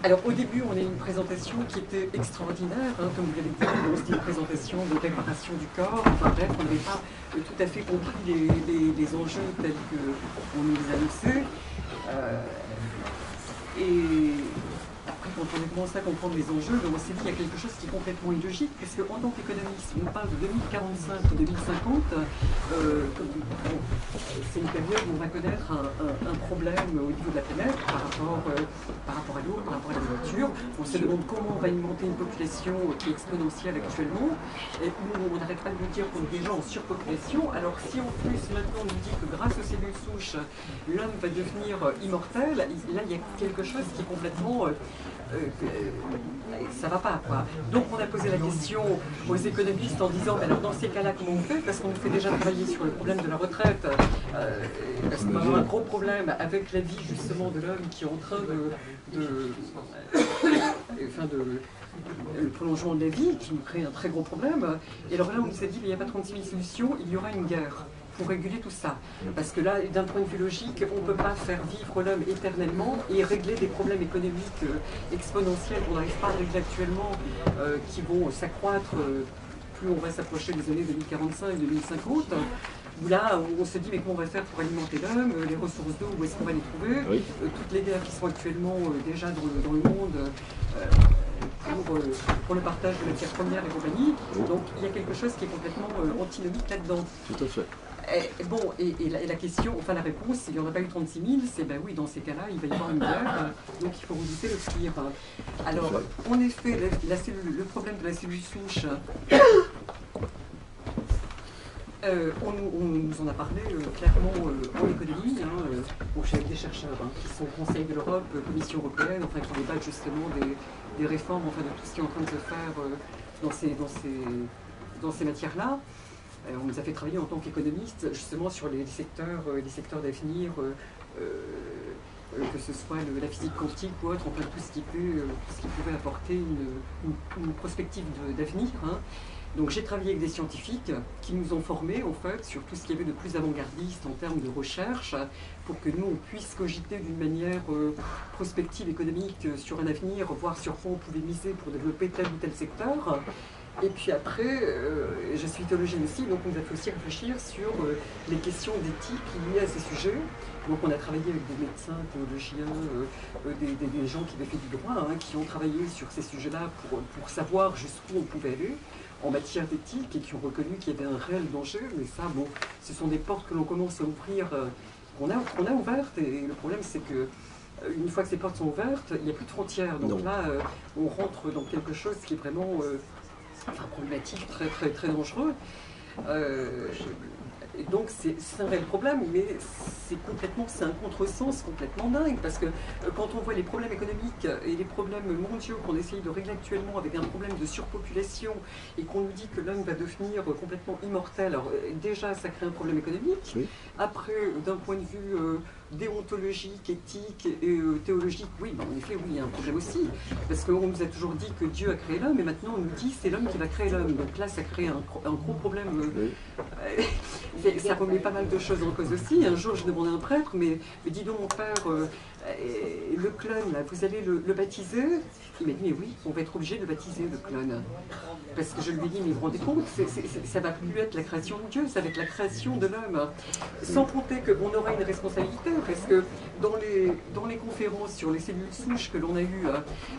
Alors au début, on a une présentation qui était extraordinaire, hein, comme vous l'avez dit, c'était une présentation de réparation du corps. Enfin bref, on n'avait pas tout à fait compris les enjeux tels qu'on nous les annonçait. Et après, quand on a commencé à comprendre les enjeux, on s'est dit qu'il y a quelque chose qui est complètement illogique, parce qu'en tant qu'économiste, on parle de 2045 ou 2050, c'est une période où on va connaître un problème au niveau de la planète par rapport à l'eau, par rapport à la voiture. On se demande comment on va alimenter une population qui est exponentielle actuellement, et où on n'arrête pas de nous dire qu'on est déjà en surpopulation. Alors si en plus maintenant on nous dit que grâce aux cellules souches, l'homme va devenir immortel, là il y a quelque chose qui est complètement... ça va pas, quoi. Donc on a posé la question aux économistes en disant, alors dans ces cas-là, comment on fait? Parce qu'on nous fait déjà travailler sur le problème de la retraite, parce qu'on va avoir un gros problème avec la vie justement de l'homme qui est en train le prolongement de la vie, qui nous crée un très gros problème. Et alors là, on nous a dit, il n'y a pas 36 000 solutions, il y aura une guerre pour réguler tout ça. Parce que là, d'un point de vue logique, on ne peut pas faire vivre l'homme éternellement et régler des problèmes économiques exponentiels qu'on n'arrive pas à régler actuellement, qui vont s'accroître plus on va s'approcher des années 2045 et 2050. Où là, on se dit, mais comment on va faire pour alimenter l'homme, les ressources d'eau, où est-ce qu'on va les trouver, Oui. toutes les guerres qui sont actuellement déjà dans le monde, pour le partage de matières premières et compagnie. Donc il y a quelque chose qui est complètement antinomique là-dedans. Tout à fait. Et la question, enfin la réponse, il n'y en a pas eu 36 000, c'est ben oui, dans ces cas-là, il va y avoir une guerre, donc il faut redouter le pire. Alors, en effet, le problème de la cellule souche, on nous en a parlé clairement en économie, avec des chercheurs qui sont au Conseil de l'Europe, Commission européenne, enfin qui débattent justement des réformes, enfin de tout ce qui est en train de se faire dans ces matières-là. On nous a fait travailler en tant qu'économistes justement sur les secteurs d'avenir, que ce soit la physique quantique ou autre, enfin tout ce qui pouvait apporter une prospective d'avenir. Donc j'ai travaillé avec des scientifiques qui nous ont formés en fait sur tout ce qu'il y avait de plus avant-gardiste en termes de recherche pour que nous on puisse cogiter d'une manière prospective économique sur un avenir, voir sur quoi on pouvait miser pour développer tel ou tel secteur. Et puis après, je suis théologienne aussi, donc on nous a fait aussi réfléchir sur les questions d'éthique liées à ces sujets. Donc on a travaillé avec des médecins, théologiens, des gens qui avaient fait du droit, qui ont travaillé sur ces sujets-là pour savoir jusqu'où on pouvait aller en matière d'éthique et qui ont reconnu qu'il y avait un réel danger. Mais ça, bon, ce sont des portes que l'on commence à ouvrir, qu'on a ouvertes. Et le problème, c'est que une fois que ces portes sont ouvertes, il n'y a plus de frontières. Donc là, on rentre dans quelque chose qui est vraiment problématique, très, très, très dangereux. Et donc c'est un réel problème, mais c'est un contresens complètement dingue, parce que quand on voit les problèmes économiques et les problèmes mondiaux qu'on essaye de régler actuellement avec un problème de surpopulation et qu'on nous dit que l'homme va devenir complètement immortel, alors déjà ça crée un problème économique. Oui. Après, d'un point de vue déontologique, éthique et théologique, oui, en effet, oui, il y a un problème aussi, parce qu'on nous a toujours dit que Dieu a créé l'homme, et maintenant on nous dit c'est l'homme qui va créer l'homme. Donc là, ça crée un gros problème. Ça remet pas mal de choses en cause aussi. Un jour, je demandais à un prêtre, mais dis donc mon père, le clone, là, vous allez le baptiser? Il m'a dit, mais oui, on va être obligé de baptiser le clone. Parce que je lui ai dit, mais vous vous rendez compte, ça va plus être la création de Dieu, ça va être la création de l'homme. Sans compter qu'on aura une responsabilité, parce que dans les conférences sur les cellules souches que l'on a eues,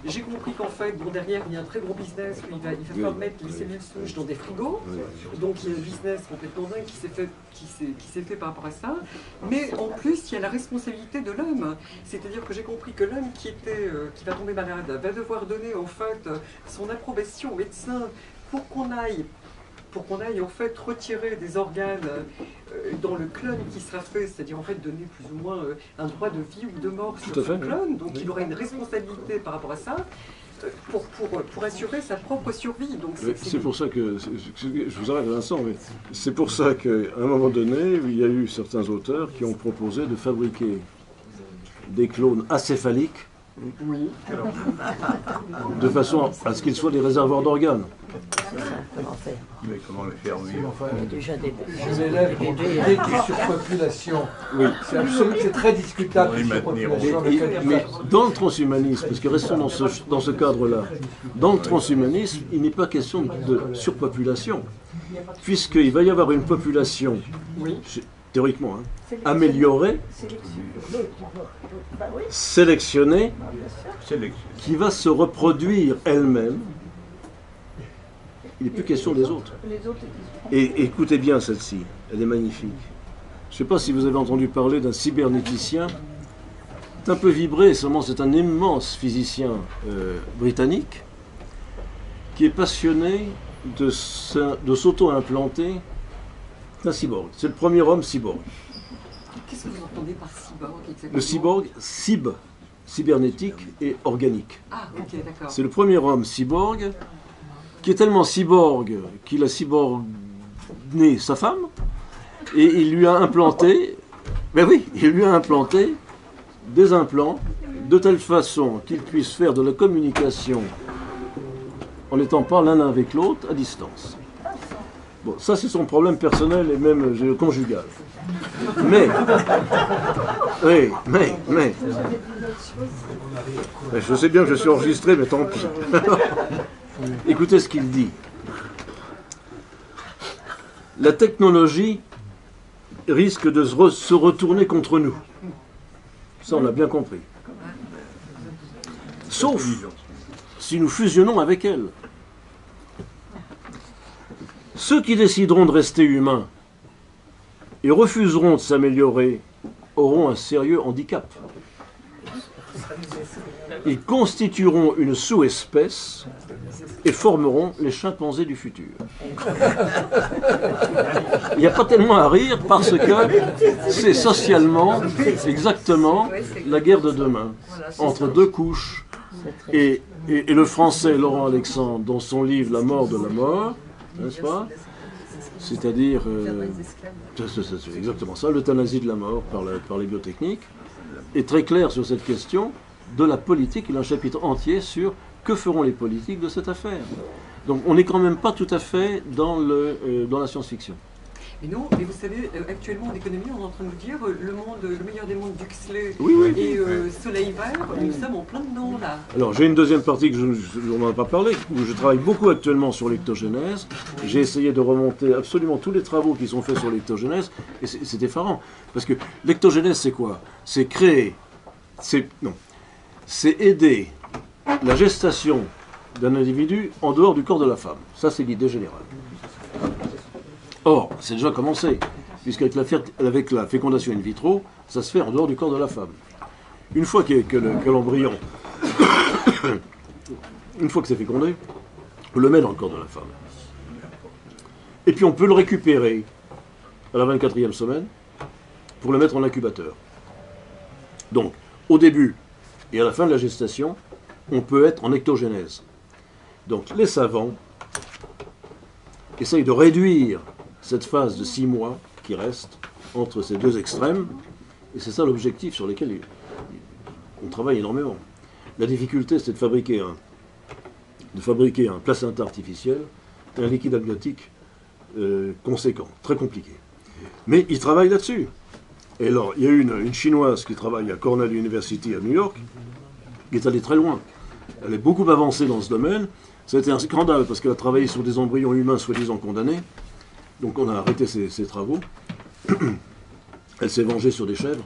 j'ai compris qu'en fait, bon, derrière, il y a un très gros business où il va falloir mettre les cellules souches dans des frigos. Donc il y a un business complètement dingue qui s'est fait par rapport à ça. Mais en plus, il y a la responsabilité de l'homme. C'est-à-dire que j'ai compris que l'homme qui va tomber malade va devoir donner en fait son approbation au médecin pour qu'on aille en fait retirer des organes dans le clone qui sera fait, c'est-à-dire en fait donner plus ou moins un droit de vie ou de mort sur ce clone. Donc il aura une responsabilité par rapport à ça. Pour assurer sa propre survie. C'est pour ça que, je vous arrête un instant, mais c'est pour ça qu'à un moment donné, il y a eu certains auteurs qui ont proposé de fabriquer des clones acéphaliques, oui, de façon à ce qu'ils soient des réservoirs d'organes. Mais comment le faire vivre? Je m'élève contre l'idée de surpopulation. Oui. C'est très discutable, la surpopulation. Mais dans le transhumanisme, parce que restons dans ce cadre-là, dans le transhumanisme, il n'est pas question de surpopulation, puisqu'il va y avoir une population théoriquement, hein, améliorer, sélectionner, qui va se reproduire elle-même. Il n'est plus question des autres. Et écoutez bien celle-ci, elle est magnifique. Je ne sais pas si vous avez entendu parler d'un cybernéticien. C'est un peu vibré, seulement c'est un immense physicien britannique qui est passionné de s'auto-implanter un cyborg. C'est le premier homme cyborg. Qu'est-ce que vous entendez par cyborg exactement? Le cyborg, cybernétique et organique. Ah, ok, d'accord. C'est le premier homme cyborg qui est tellement cyborg qu'il a cyborgné sa femme et il lui a implanté, des implants de telle façon qu'il puisse faire de la communication en n'étant pas l'un avec l'autre à distance. Bon, ça c'est son problème personnel et même conjugal. Mais, je sais bien que je suis enregistré, mais tant pis. Écoutez ce qu'il dit. La technologie risque de se retourner contre nous. Ça, on l'a bien compris. Sauf si nous fusionnons avec elle. Ceux qui décideront de rester humains et refuseront de s'améliorer auront un sérieux handicap. Ils constitueront une sous-espèce et formeront les chimpanzés du futur. Il n'y a pas tellement à rire parce que c'est socialement exactement la guerre de demain, entre deux couches. Et le français Laurent Alexandre, dans son livre La mort de la mort, n'est-ce pas? C'est-à-dire, c'est exactement ça, l'euthanasie de la mort par les biotechniques, est très clair sur cette question de la politique. Il a un chapitre entier sur que feront les politiques de cette affaire. Donc on n'est quand même pas tout à fait dans la science-fiction. Mais non, mais vous savez, actuellement en économie, on est en train de nous dire le meilleur des mondes d'Huxley et Soleil Vert, nous sommes en plein dedans là. Alors j'ai une deuxième partie que on n'en a pas parlé, où je travaille beaucoup actuellement sur l'ectogénèse. J'ai essayé de remonter absolument tous les travaux qui sont faits sur l'ectogénèse, et c'est effarant. Parce que l'ectogénèse, c'est quoi? C'est créer, c'est aider la gestation d'un individu en dehors du corps de la femme. Ça, c'est l'idée générale. Or, c'est déjà commencé, puisqu'avec la fécondation in vitro, ça se fait en dehors du corps de la femme. Une fois que l'embryon, une fois que c'est fécondé, on le met dans le corps de la femme. Et puis on peut le récupérer à la 24e semaine pour le mettre en incubateur. Donc, au début et à la fin de la gestation, on peut être en ectogénèse. Donc, les savants essayent de réduire cette phase de 6 mois qui reste entre ces deux extrêmes, et c'est ça l'objectif sur lequel on travaille énormément. La difficulté, c'est de fabriquer un placenta artificiel et un liquide amniotique conséquent, très compliqué. Mais ils travaillent là-dessus. Et alors, il y a une Chinoise qui travaille à Cornell University à New York, qui est allée très loin. Elle est beaucoup avancée dans ce domaine. Ça a été un scandale parce qu'elle a travaillé sur des embryons humains soi-disant condamnés. Donc on a arrêté ses travaux. Elle s'est vengée sur des chèvres,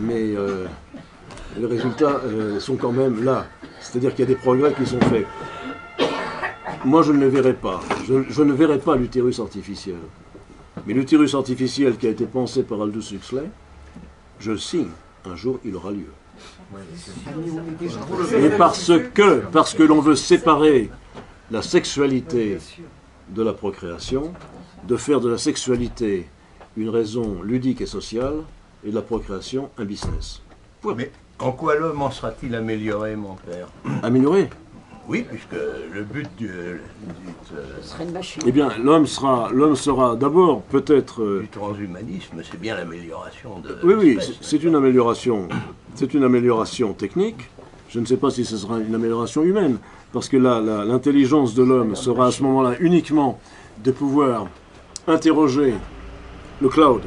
mais les résultats sont quand même là. C'est-à-dire qu'il y a des progrès qui sont faits. Moi, je ne le verrai pas. Je ne verrai pas l'utérus artificiel. Mais l'utérus artificiel qui a été pensé par Aldous Huxley, je le signe. Un jour, il aura lieu. Et parce que l'on veut séparer la sexualité de la procréation, de faire de la sexualité une raison ludique et sociale, et de la procréation un business. Mais en quoi l'homme en sera-t-il amélioré, mon père? Amélioré? Oui, puisque le but serait une machine. Eh bien, l'homme sera d'abord peut-être... du transhumanisme, c'est bien l'amélioration de... Oui, c'est une amélioration. C'est une amélioration technique. Je ne sais pas si ce sera une amélioration humaine, parce que l'intelligence de l'homme sera à ce moment-là uniquement de pouvoir interroger le cloud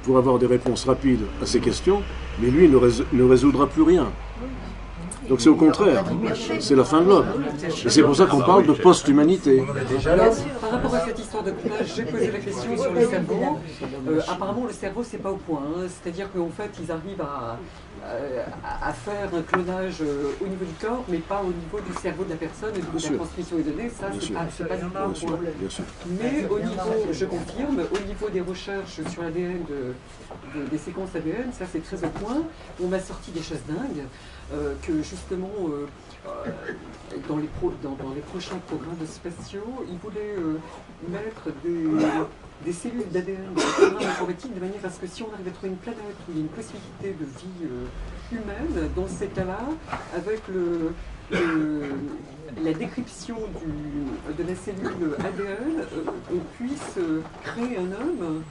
pour avoir des réponses rapides à ces questions, mais lui ne résoudra plus rien. Donc c'est au contraire, c'est la fin de l'homme. Et c'est pour ça qu'on parle de post-humanité. Alors, par rapport à cette histoire de clonage, j'ai posé la question sur le cerveau. Apparemment, le cerveau, c'est pas au point. Hein. C'est-à-dire qu'en fait, ils arrivent à faire un clonage au niveau du corps, mais pas au niveau du cerveau de la personne, au niveau de la transmission des données. Ça, c'est pas du tout au point. Mais au niveau, je confirme, au niveau des recherches sur l'ADN, des séquences ADN, ça c'est très au point. On m'a sorti des choses dingues, que justement, dans les prochains programmes spatiaux, ils voulaient mettre des cellules d'ADN dans le programme informatique de manière à ce que si on arrive à trouver une planète où il y a une possibilité de vie humaine, dans ces cas-là, avec la décryption de la cellule ADN, on puisse créer un homme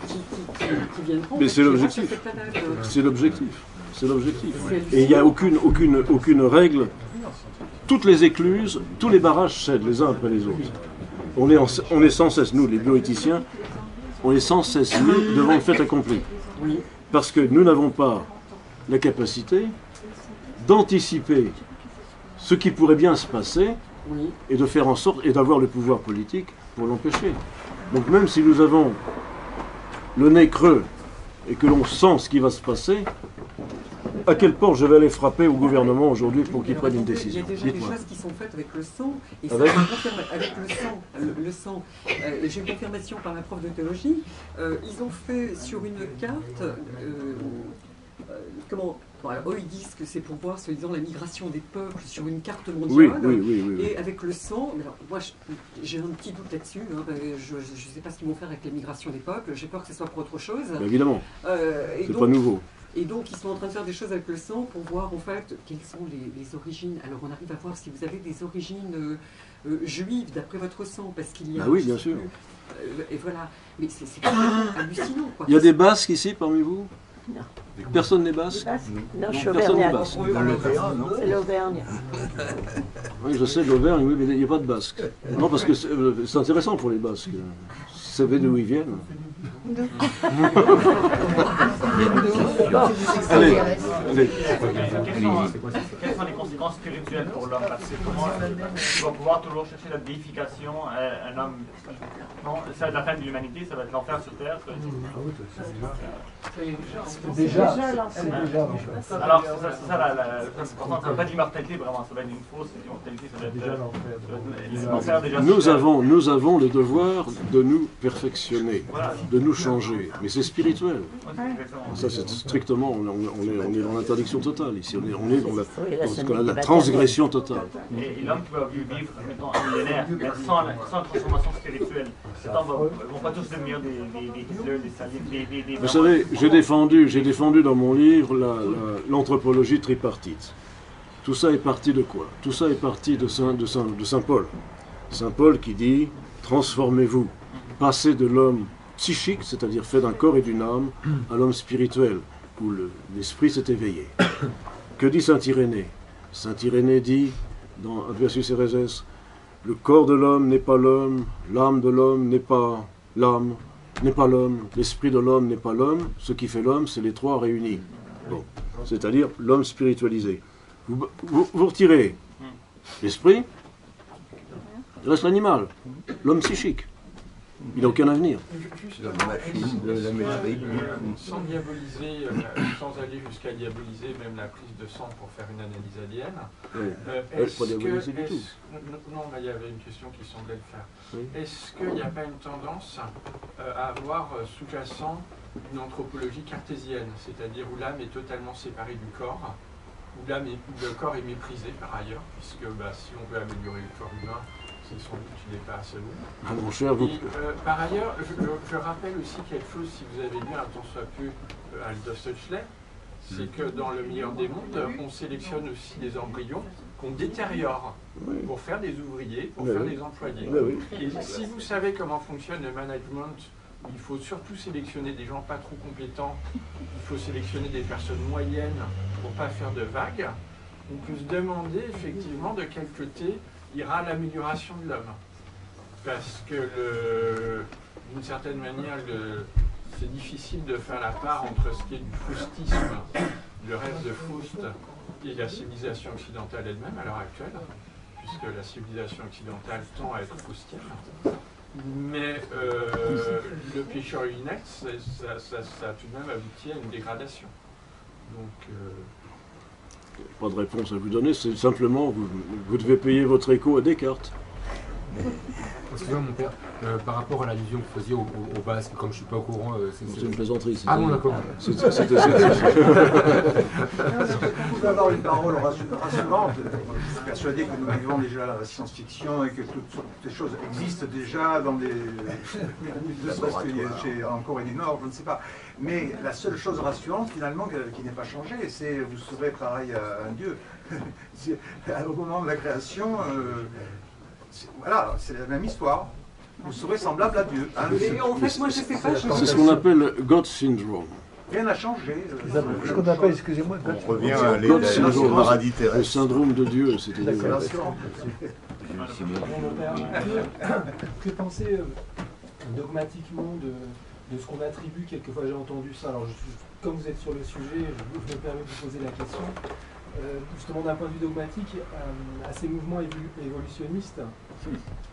qui viendra. Mais c'est l'objectif. C'est l'objectif. C'est l'objectif. Et il n'y a aucune règle. Toutes les écluses, tous les barrages cèdent les uns après les autres. On est sans cesse, nous les bioéthiciens, on est sans cesse mis devant le fait accompli. Parce que nous n'avons pas la capacité d'anticiper ce qui pourrait bien se passer et de faire en sorte, et d'avoir le pouvoir politique pour l'empêcher. Donc même si nous avons le nez creux et que l'on sent ce qui va se passer, à quelle porte je vais aller frapper au gouvernement aujourd'hui pour qu'il prenne une décision? Il y a déjà des choses qui sont faites avec le sang. Et ça, avec le sang. J'ai une confirmation par ma prof de théologie. Ils ont fait sur une carte... eux ils disent que c'est pour voir, soi-disant, la migration des peuples sur une carte mondiale. Oui. Et avec le sang, alors, moi j'ai un petit doute là-dessus. Hein, je ne sais pas ce qu'ils vont faire avec la migration des peuples. J'ai peur que ce soit pour autre chose. Évidemment. C'est pas nouveau. Et donc, ils sont en train de faire des choses avec le sang pour voir, en fait, quelles sont les origines. Alors, on arrive à voir si vous avez des origines juives d'après votre sang, parce qu'il y a... Ah oui, bien sûr. Et voilà. Mais c'est complètement hallucinant, quoi. Il y a des Basques ici, parmi vous? Non. Personne n'est Basque? Non, je suis Personne n'est auvergnate. Basque. C'est l'Auvergne. Oui, je sais, de l'Auvergne, oui, mais il n'y a pas de Basque. Non, parce que c'est intéressant pour les Basques. Vous savez d'où ils viennent? Allez. Quelles sont les conséquences spirituelles pour l'homme? Parce que comment il va pouvoir toujours chercher la déification, un homme. Non, ça va être la fin de l'humanité, ça va être l'enfer sur terre. C'est déjà. Alors, c'est ça l'important, ça va pas d'immortalité vraiment, ça va être une fausse immortalité, ça va être l'enfer déjà. Nous avons le devoir de nous perfectionner, de nous changer, mais c'est spirituel. Ça, c'est strictement, on est dans l'interdiction totale ici, on est dans la transgression totale. Et l'homme peut vivre, mettons, un millénaire, mais sans transformation spirituelle. Ces hommes ne vont pas tous devenir des Hitler, des Staline, des... Vous savez, j'ai défendu dans mon livre l'anthropologie tripartite. Tout ça est parti de quoi? Tout ça est parti de Saint Paul. Saint Paul qui dit « Transformez-vous, passez de l'homme psychique, c'est-à-dire fait d'un corps et d'une âme, à l'homme spirituel, où l'esprit s'est éveillé. » Que dit Saint Irénée? Saint Irénée dit, dans Adversus Héréses, « Le corps de l'homme n'est pas l'homme, l'âme de l'homme n'est pas l'âme, n'est pas l'homme, l'esprit de l'homme n'est pas l'homme, ce qui fait l'homme, c'est les trois réunis. » Bon, c'est-à-dire l'homme spiritualisé. Vous retirez l'esprit, il reste l'animal, l'homme psychique. Il n'a aucun avenir. Sans diaboliser, sans aller jusqu'à diaboliser même la prise de sang pour faire une analyse ADN, non, mais il y avait une question qui semblait le faire. Oui. Est-ce qu'il n'y a pas une tendance à avoir sous-jacent une anthropologie cartésienne, c'est-à-dire où l'âme est totalement séparée du corps, où le corps est méprisé par ailleurs, puisque si on veut améliorer le corps humain, c'est sans doute qu'il n'est pas assez bon. Ah, mon cher, vous... par ailleurs, je rappelle aussi quelque chose, si vous avez lu un tant soit peu Aldous Huxley, c'est que dans le meilleur des mondes, on sélectionne aussi des embryons qu'on détériore pour faire des ouvriers, pour faire des employés. Et si vous savez comment fonctionne le management, il faut surtout sélectionner des gens pas trop compétents, il faut sélectionner des personnes moyennes pour ne pas faire de vagues, on peut se demander effectivement de quel côté ira l'amélioration de l'homme. Parce que, d'une certaine manière, c'est difficile de faire la part entre ce qui est du faustisme, le rêve de Faust, et la civilisation occidentale elle-même à l'heure actuelle, puisque la civilisation occidentale tend à être faustière. Mais le picture Linux, ça a tout de même abouti à une dégradation. Donc, pas de réponse à vous donner, c'est simplement vous devez payer votre écho à Descartes. Excusez-moi mon père, par rapport à l'allusion que vous faisiez au basque, comme je ne suis pas au courant... C'est une plaisanterie. Ah bon, d'accord. C'était... Si vous pouvez avoir une parole rassurante, je suis persuadé que nous vivons déjà la science-fiction et que toutes ces choses existent déjà dans des... chez en Corée du Nord, je ne sais pas. Mais la seule chose rassurante, finalement, qui n'est pas changée, c'est vous serez pareil à un dieu. Au moment de la création... voilà, c'est la même histoire. Vous serez semblable à Dieu. Hein, mais en fait, moi, je sais pas. C'est ce qu'on appelle God syndrome. Rien n'a changé. Ce qu'on appelle, excusez-moi, On revient à l'état paradis terrestre. Le syndrome de Dieu, c'était... Que penser dogmatiquement de ce qu'on attribue, quelquefois j'ai entendu ça, alors comme vous êtes sur le sujet, je me permets de vous poser la question. Justement d'un point de vue dogmatique, à ces mouvements évolutionnistes,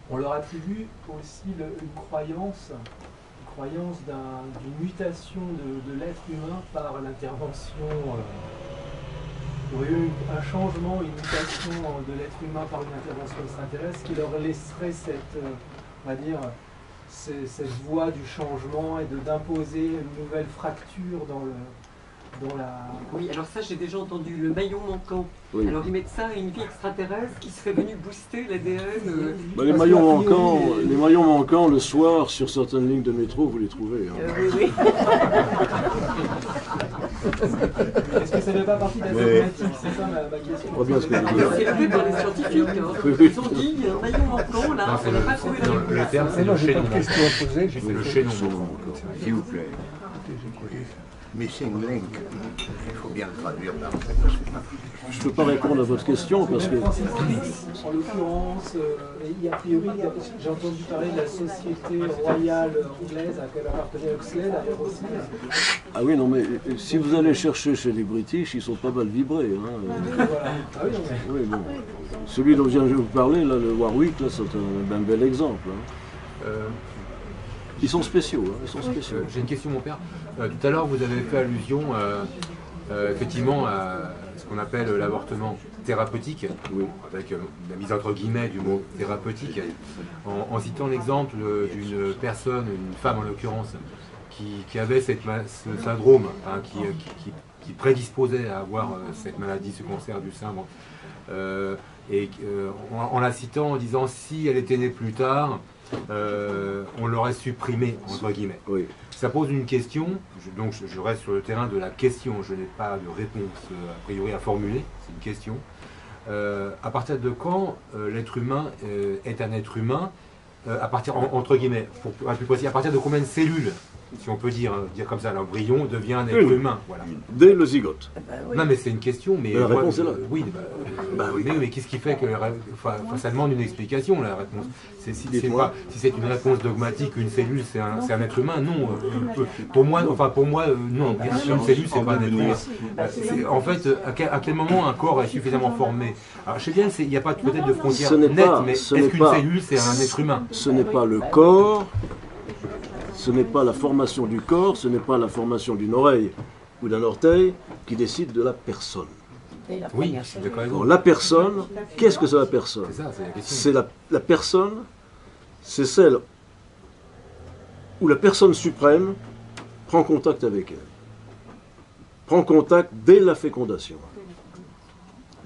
on leur attribue aussi une croyance d'une mutation de l'être humain par l'intervention, il y aurait eu un changement, une mutation de l'être humain par une intervention extraterrestre qui leur laisserait cette, on va dire, cette voie du changement et d'imposer une nouvelle fracture dans la... Oui, alors ça j'ai déjà entendu, le maillon manquant. Oui. Alors ils mettent ça à une vie extraterrestre qui serait venue booster l'ADN. Les maillons manquants, le soir, sur certaines lignes de métro, vous les trouvez. Hein. Oui. Est-ce que ça ne fait pas partie de la dogmatique? C'est ça ma question. Pas bien ce que vous dites. C'est fait par les scientifiques. Hein. Ils ont dit, il y a un maillon manquant là, on n'a pas trouvé la réponse. Le terme, c'est le chaînon. C'est le chaînon. S'il vous plaît. Missing link. Il faut bien le traduire par... Je ne peux pas répondre à votre question parce que... En l'occurrence, et a priori, j'ai entendu parler de la société royale anglaise à laquelle appartenait Huxley d'ailleurs aussi. Ah oui, non, mais si vous allez chercher chez les British, ils sont pas mal vibrés. Hein. Voilà. Ah oui, non, mais... Oui, bon. Celui dont je viens de vous parler, là, le Warwick, là, c'est un bel exemple. Hein. Ils sont spéciaux, hein, ils sont spéciaux. J'ai une question, mon père. Tout à l'heure, vous avez fait allusion effectivement à ce qu'on appelle l'avortement thérapeutique, oui, avec la mise entre guillemets du mot thérapeutique, en citant l'exemple d'une personne, une femme en l'occurrence, qui avait ce syndrome, hein, qui prédisposait à avoir cette maladie, ce cancer du sein. En la citant, en disant si elle était née plus tard, on l'aurait supprimé, entre guillemets. Oui. Ça pose une question, donc je reste sur le terrain de la question, je n'ai pas de réponse a priori à formuler, c'est une question. À partir de quand l'être humain est un être humain, à partir, entre guillemets, pour être plus précis, à partir de combien de cellules, si on peut dire comme ça, l'embryon devient un être humain, voilà. Dès le zygote. Oui. Non mais c'est une question, mais... La réponse est là. Oui, oui. Mais qu'est-ce qui fait que... ça demande une explication, la réponse. Si c'est une réponse dogmatique, une cellule c'est un être humain, non. Pour moi, non. Bien sûr, une cellule c'est pas un être humain. En fait, à quel moment un corps est suffisamment formé? Alors je sais bien, il n'y a pas peut-être de frontière nette, mais est-ce qu'une cellule c'est un être humain? Ce n'est pas le corps, ce n'est pas la formation du corps, ce n'est pas la formation d'une oreille ou d'un orteil qui décide de la personne. Oui, je suis d'accord avec vous. Alors, la personne, qu'est-ce que c'est la personne? C'est ça, c'est la question. C'est la personne, c'est celle où la personne suprême prend contact avec elle. Prend contact dès la fécondation.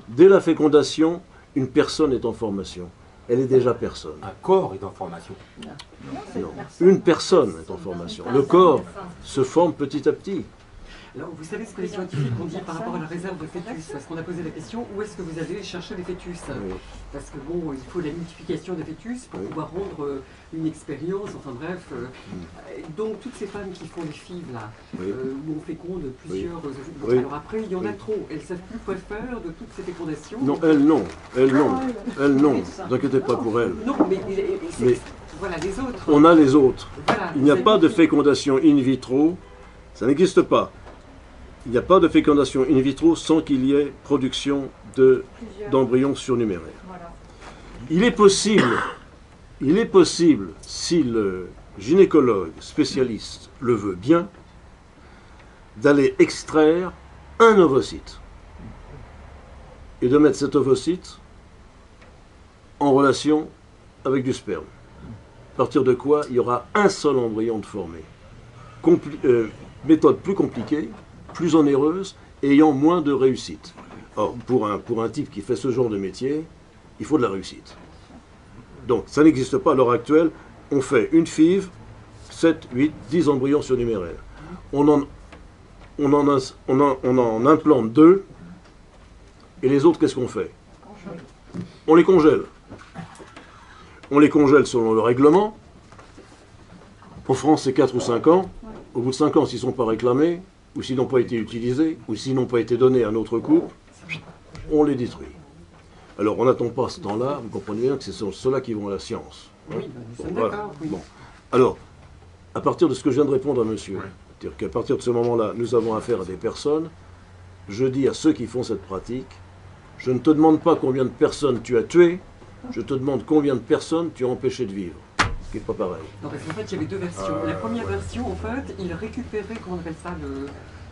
Dès la fécondation, une personne est en formation. Elle est déjà personne. Un corps est en formation. Non, une personne est en formation. Le corps se forme petit à petit. Alors, vous savez ce que les scientifiques ont dit par rapport à la réserve de fœtus? Parce qu'on a posé la question, où est-ce que vous allez chercher les fœtus? Oui. Parce que bon, il faut la multiplication des fœtus pour pouvoir rendre une expérience, enfin bref. Donc, toutes ces femmes qui font des FIV, là, où on féconde plusieurs... Alors après, il y en a trop. Elles ne savent plus quoi faire de toutes ces fécondations. Non, elles non. Ne vous inquiétez pas pour elles. Non, mais voilà, les autres. On a les autres. Voilà, il n'y a pas de fécondation in vitro. Ça n'existe pas. Il n'y a pas de fécondation in vitro sans qu'il y ait production d'embryons surnuméraires. Voilà. Il est possible, si le gynécologue spécialiste le veut bien, d'aller extraire un ovocyte et de mettre cet ovocyte en relation avec du sperme. À partir de quoi il y aura un seul embryon de formé. Méthode plus compliquée, plus onéreuse et ayant moins de réussite. Or, pour un type qui fait ce genre de métier, il faut de la réussite. Donc, ça n'existe pas à l'heure actuelle. On fait une FIV, 7, 8, 10 embryons surnuméraires. On en implante 2, et les autres, qu'est-ce qu'on fait? On les congèle. On les congèle selon le règlement. En France, c'est 4 ou 5 ans. Au bout de 5 ans, s'ils ne sont pas réclamés, ou s'ils n'ont pas été utilisés, ou s'ils n'ont pas été donnés à un autre couple, on les détruit. Alors, on n'attend pas ce temps-là, vous comprenez bien que c'est ceux-là qui vont à la science. Oui, nous sommes Voilà. d'accord. Oui. Bon. Alors, à partir de ce que je viens de répondre à monsieur, c'est-à-dire qu'à partir de ce moment-là, nous avons affaire à des personnes, je dis à ceux qui font cette pratique, je ne te demande pas combien de personnes tu as tuées, je te demande combien de personnes tu as empêché de vivre. Ce qui n'est pas pareil. Non, parce qu'en fait, il y avait deux versions. La première version, en fait, il récupérait, comment on appelle ça,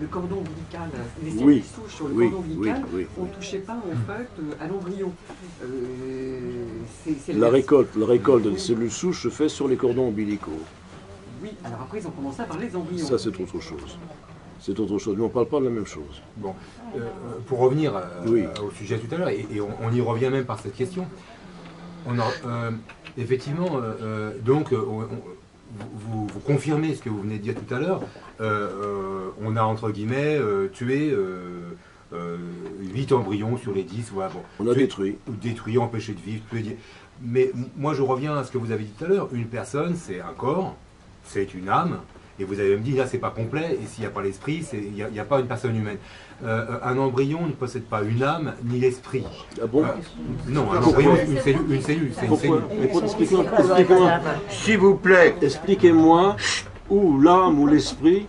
le cordon ombilical, les cellules souches sur le cordon ombilical. On ne touchait pas, en fait, à l'embryon. La récolte des cellules souches se fait sur les cordons ombilicaux. Oui, alors après, ils ont commencé à parler des embryons. Ça, c'est autre chose. C'est autre chose, mais on ne parle pas de la même chose. Bon, pour revenir au sujet tout à l'heure, et on y revient même par cette question, effectivement, donc, vous confirmez ce que vous venez de dire tout à l'heure, on a entre guillemets tué 8 embryons sur les 10, voilà, bon. On a détruit, empêché de vivre, tué. Mais moi je reviens à ce que vous avez dit tout à l'heure, une personne c'est un corps, c'est une âme, et vous avez me dit là c'est pas complet, et s'il n'y a pas l'esprit, il n'y a pas une personne humaine. Un embryon ne possède pas une âme ni l'esprit. Ah bon? Non, un embryon, une cellule, c'est une cellule. Expliquez-moi, s'il vous plaît, expliquez-moi où l'âme ou l'esprit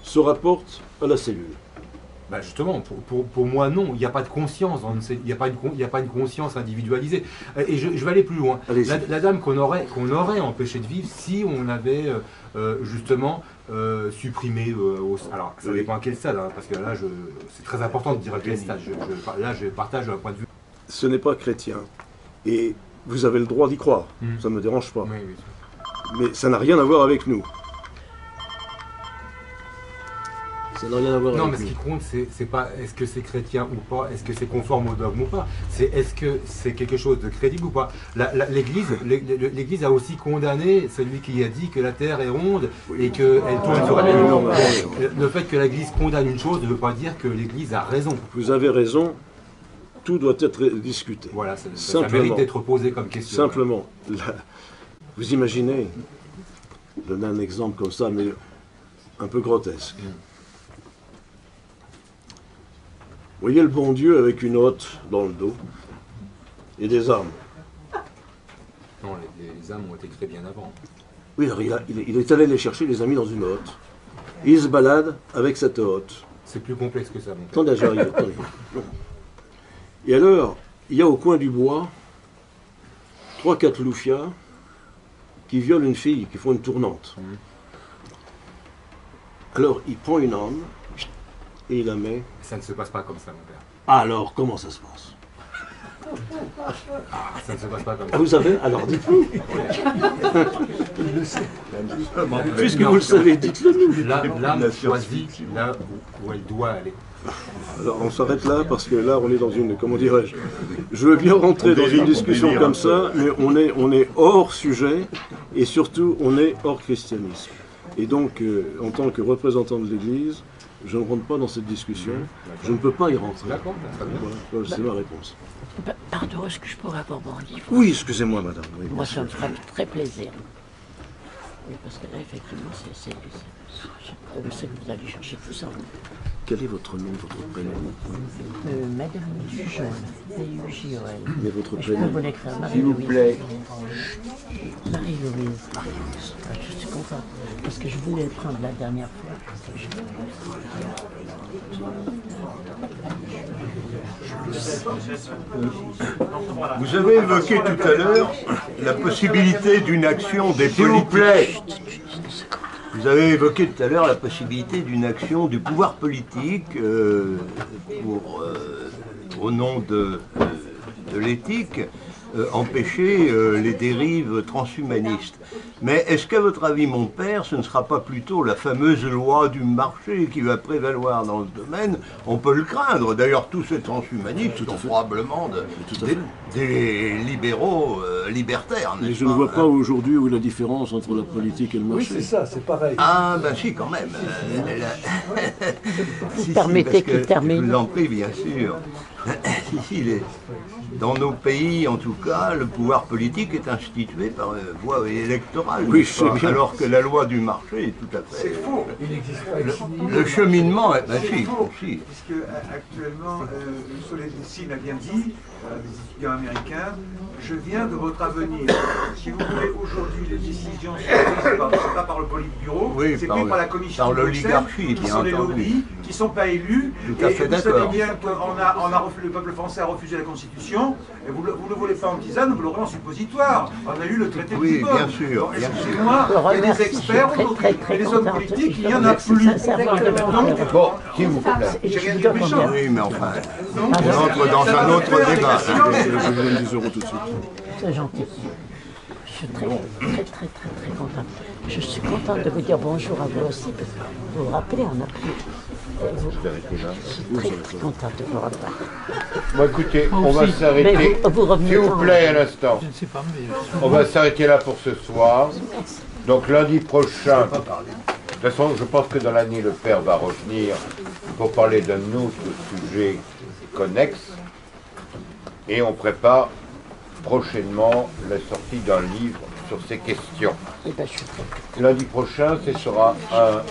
se rapporte à la cellule. Bah justement, pour moi non, il n'y a pas de conscience, il n'y a pas une conscience individualisée. Et je vais aller plus loin. La dame qu'on aurait empêché de vivre si on avait justement supprimé, alors ça dépend à quel stade, hein, parce que là c'est très important de dire à quel stade, là je partage un point de vue. Ce n'est pas chrétien, et vous avez le droit d'y croire, ça ne me dérange pas. Oui, oui. Mais ça n'a rien à voir avec nous. Ça n'a rien à voir avec nous. Non, mais ce qui compte, c'est pas est-ce que c'est chrétien ou pas, est-ce que c'est conforme au dogme ou pas, c'est est-ce que c'est quelque chose de crédible ou pas. L'Église a aussi condamné celui qui a dit que la terre est ronde et qu'elle tourne sur elle-même. Le fait que l'Église condamne une chose ne veut pas dire que l'Église a raison. Vous avez raison, tout doit être discuté. Voilà, ça mérite d'être posé comme question. Simplement, vous imaginez, je donne un exemple comme ça, mais un peu grotesque. Vous voyez le bon Dieu avec une hotte dans le dos et des armes. Non, les âmes ont été créées bien avant. Oui, alors il est allé les chercher, les a mis dans une hotte. Il se balade avec cette hotte. C'est plus complexe que ça, mon père. Attendez, j'arrive, attendez. Et alors, il y a au coin du bois 3-4 loufias qui violent une fille, qui font une tournante. Alors, il prend une âme et il la met. Ça ne se passe pas comme ça, mon père. Alors, comment ça se passe? Ça ne se passe pas comme ça. Vous savez? Alors, dites-le. Puisque vous le savez, dites-le nous. L'âme choisit là où elle doit aller. Alors, on s'arrête là parce que là, on est dans une, comment dirais-je, je veux bien rentrer dans une discussion comme ça, mais on est hors sujet et surtout, on est hors christianisme. Et donc, en tant que représentant de l'Église, je ne rentre pas dans cette discussion. Je ne peux pas y rentrer. D'accord. Voilà, c'est ma réponse. Pardon, est-ce que je pourrais avoir mon livre? Oui, excusez-moi, madame. Oui, moi, ça me ferait très plaisir. Oui, parce que là, effectivement, je sais que vous allez chercher tout ça. Quel est votre nom, votre prénom? Madame Dujon, D-U-J-O-N. Mais votre Je peux prénom? vous l'écrire, S'il vous plaît. Marie-Louise. Je suis contente, parce que je voulais le prendre la dernière fois. Vous avez évoqué tout à l'heure la possibilité d'une action des politiques. S'il vous plaît. Vous avez évoqué tout à l'heure la possibilité d'une action du pouvoir politique au nom de l'éthique, empêcher les dérives transhumanistes. Mais est-ce qu'à votre avis, mon père, ce ne sera pas plutôt la fameuse loi du marché qui va prévaloir dans ce domaine? On peut le craindre. D'ailleurs, tous ces transhumanistes sont probablement des libéraux libertaires. Mais je ne vois pas aujourd'hui où est la différence entre la politique et le marché. Oui, c'est ça, c'est pareil. Ah, ben si, quand même. Vous permettez qu'il termine? Je vous en prie, bien sûr. Dans nos pays, en tout cas, le pouvoir politique est institué par voie électorale. Oui, alors que la loi du marché est tout à fait... C'est faux. Il n'existe pas. Le cheminement est... Ben si, si. Puisque actuellement, Solzhenitsyn a bien dit, des étudiants américains, je viens de votre avenir. Si vous voulez, aujourd'hui, les décisions sont prises pas par le Politburo, Oui, c'est pris par la commission par de Bruxelles, l'oligarchie, qui bien sont des entendu. lobbies, qui ne sont pas élus. Tout à fait d'accord. Vous savez bien que le peuple français a refusé la Constitution, et vous ne voulez pas en tisane, vous l'aurez en suppositoire. On a eu le traité de Lisbonne. Oui, bien sûr. Excusez-moi, il y a des experts aujourd'hui, mais les hommes politiques, il n'y en a plus. Bon, s'il vous plaît. J'ai rien dit de méchant. Oui, mais enfin, on entre dans un autre débat. Je vous donne 10 euros tout de suite. C'est gentil. Je suis très contente. Je suis contente de vous dire bonjour à vous aussi, parce que vous vous rappelez, on a pu... Je suis très contente de vous revoir. Bon, écoutez, on va s'arrêter. S'il vous plaît, un instant. Je ne sais pas, mais... On va s'arrêter là pour ce soir. Donc lundi prochain, de toute façon, je pense que dans l'année, le père va revenir pour parler d'un autre sujet connexe. Et on prépare prochainement la sortie d'un livre sur ces questions. Eh ben, je suis très... Lundi prochain, ce sera un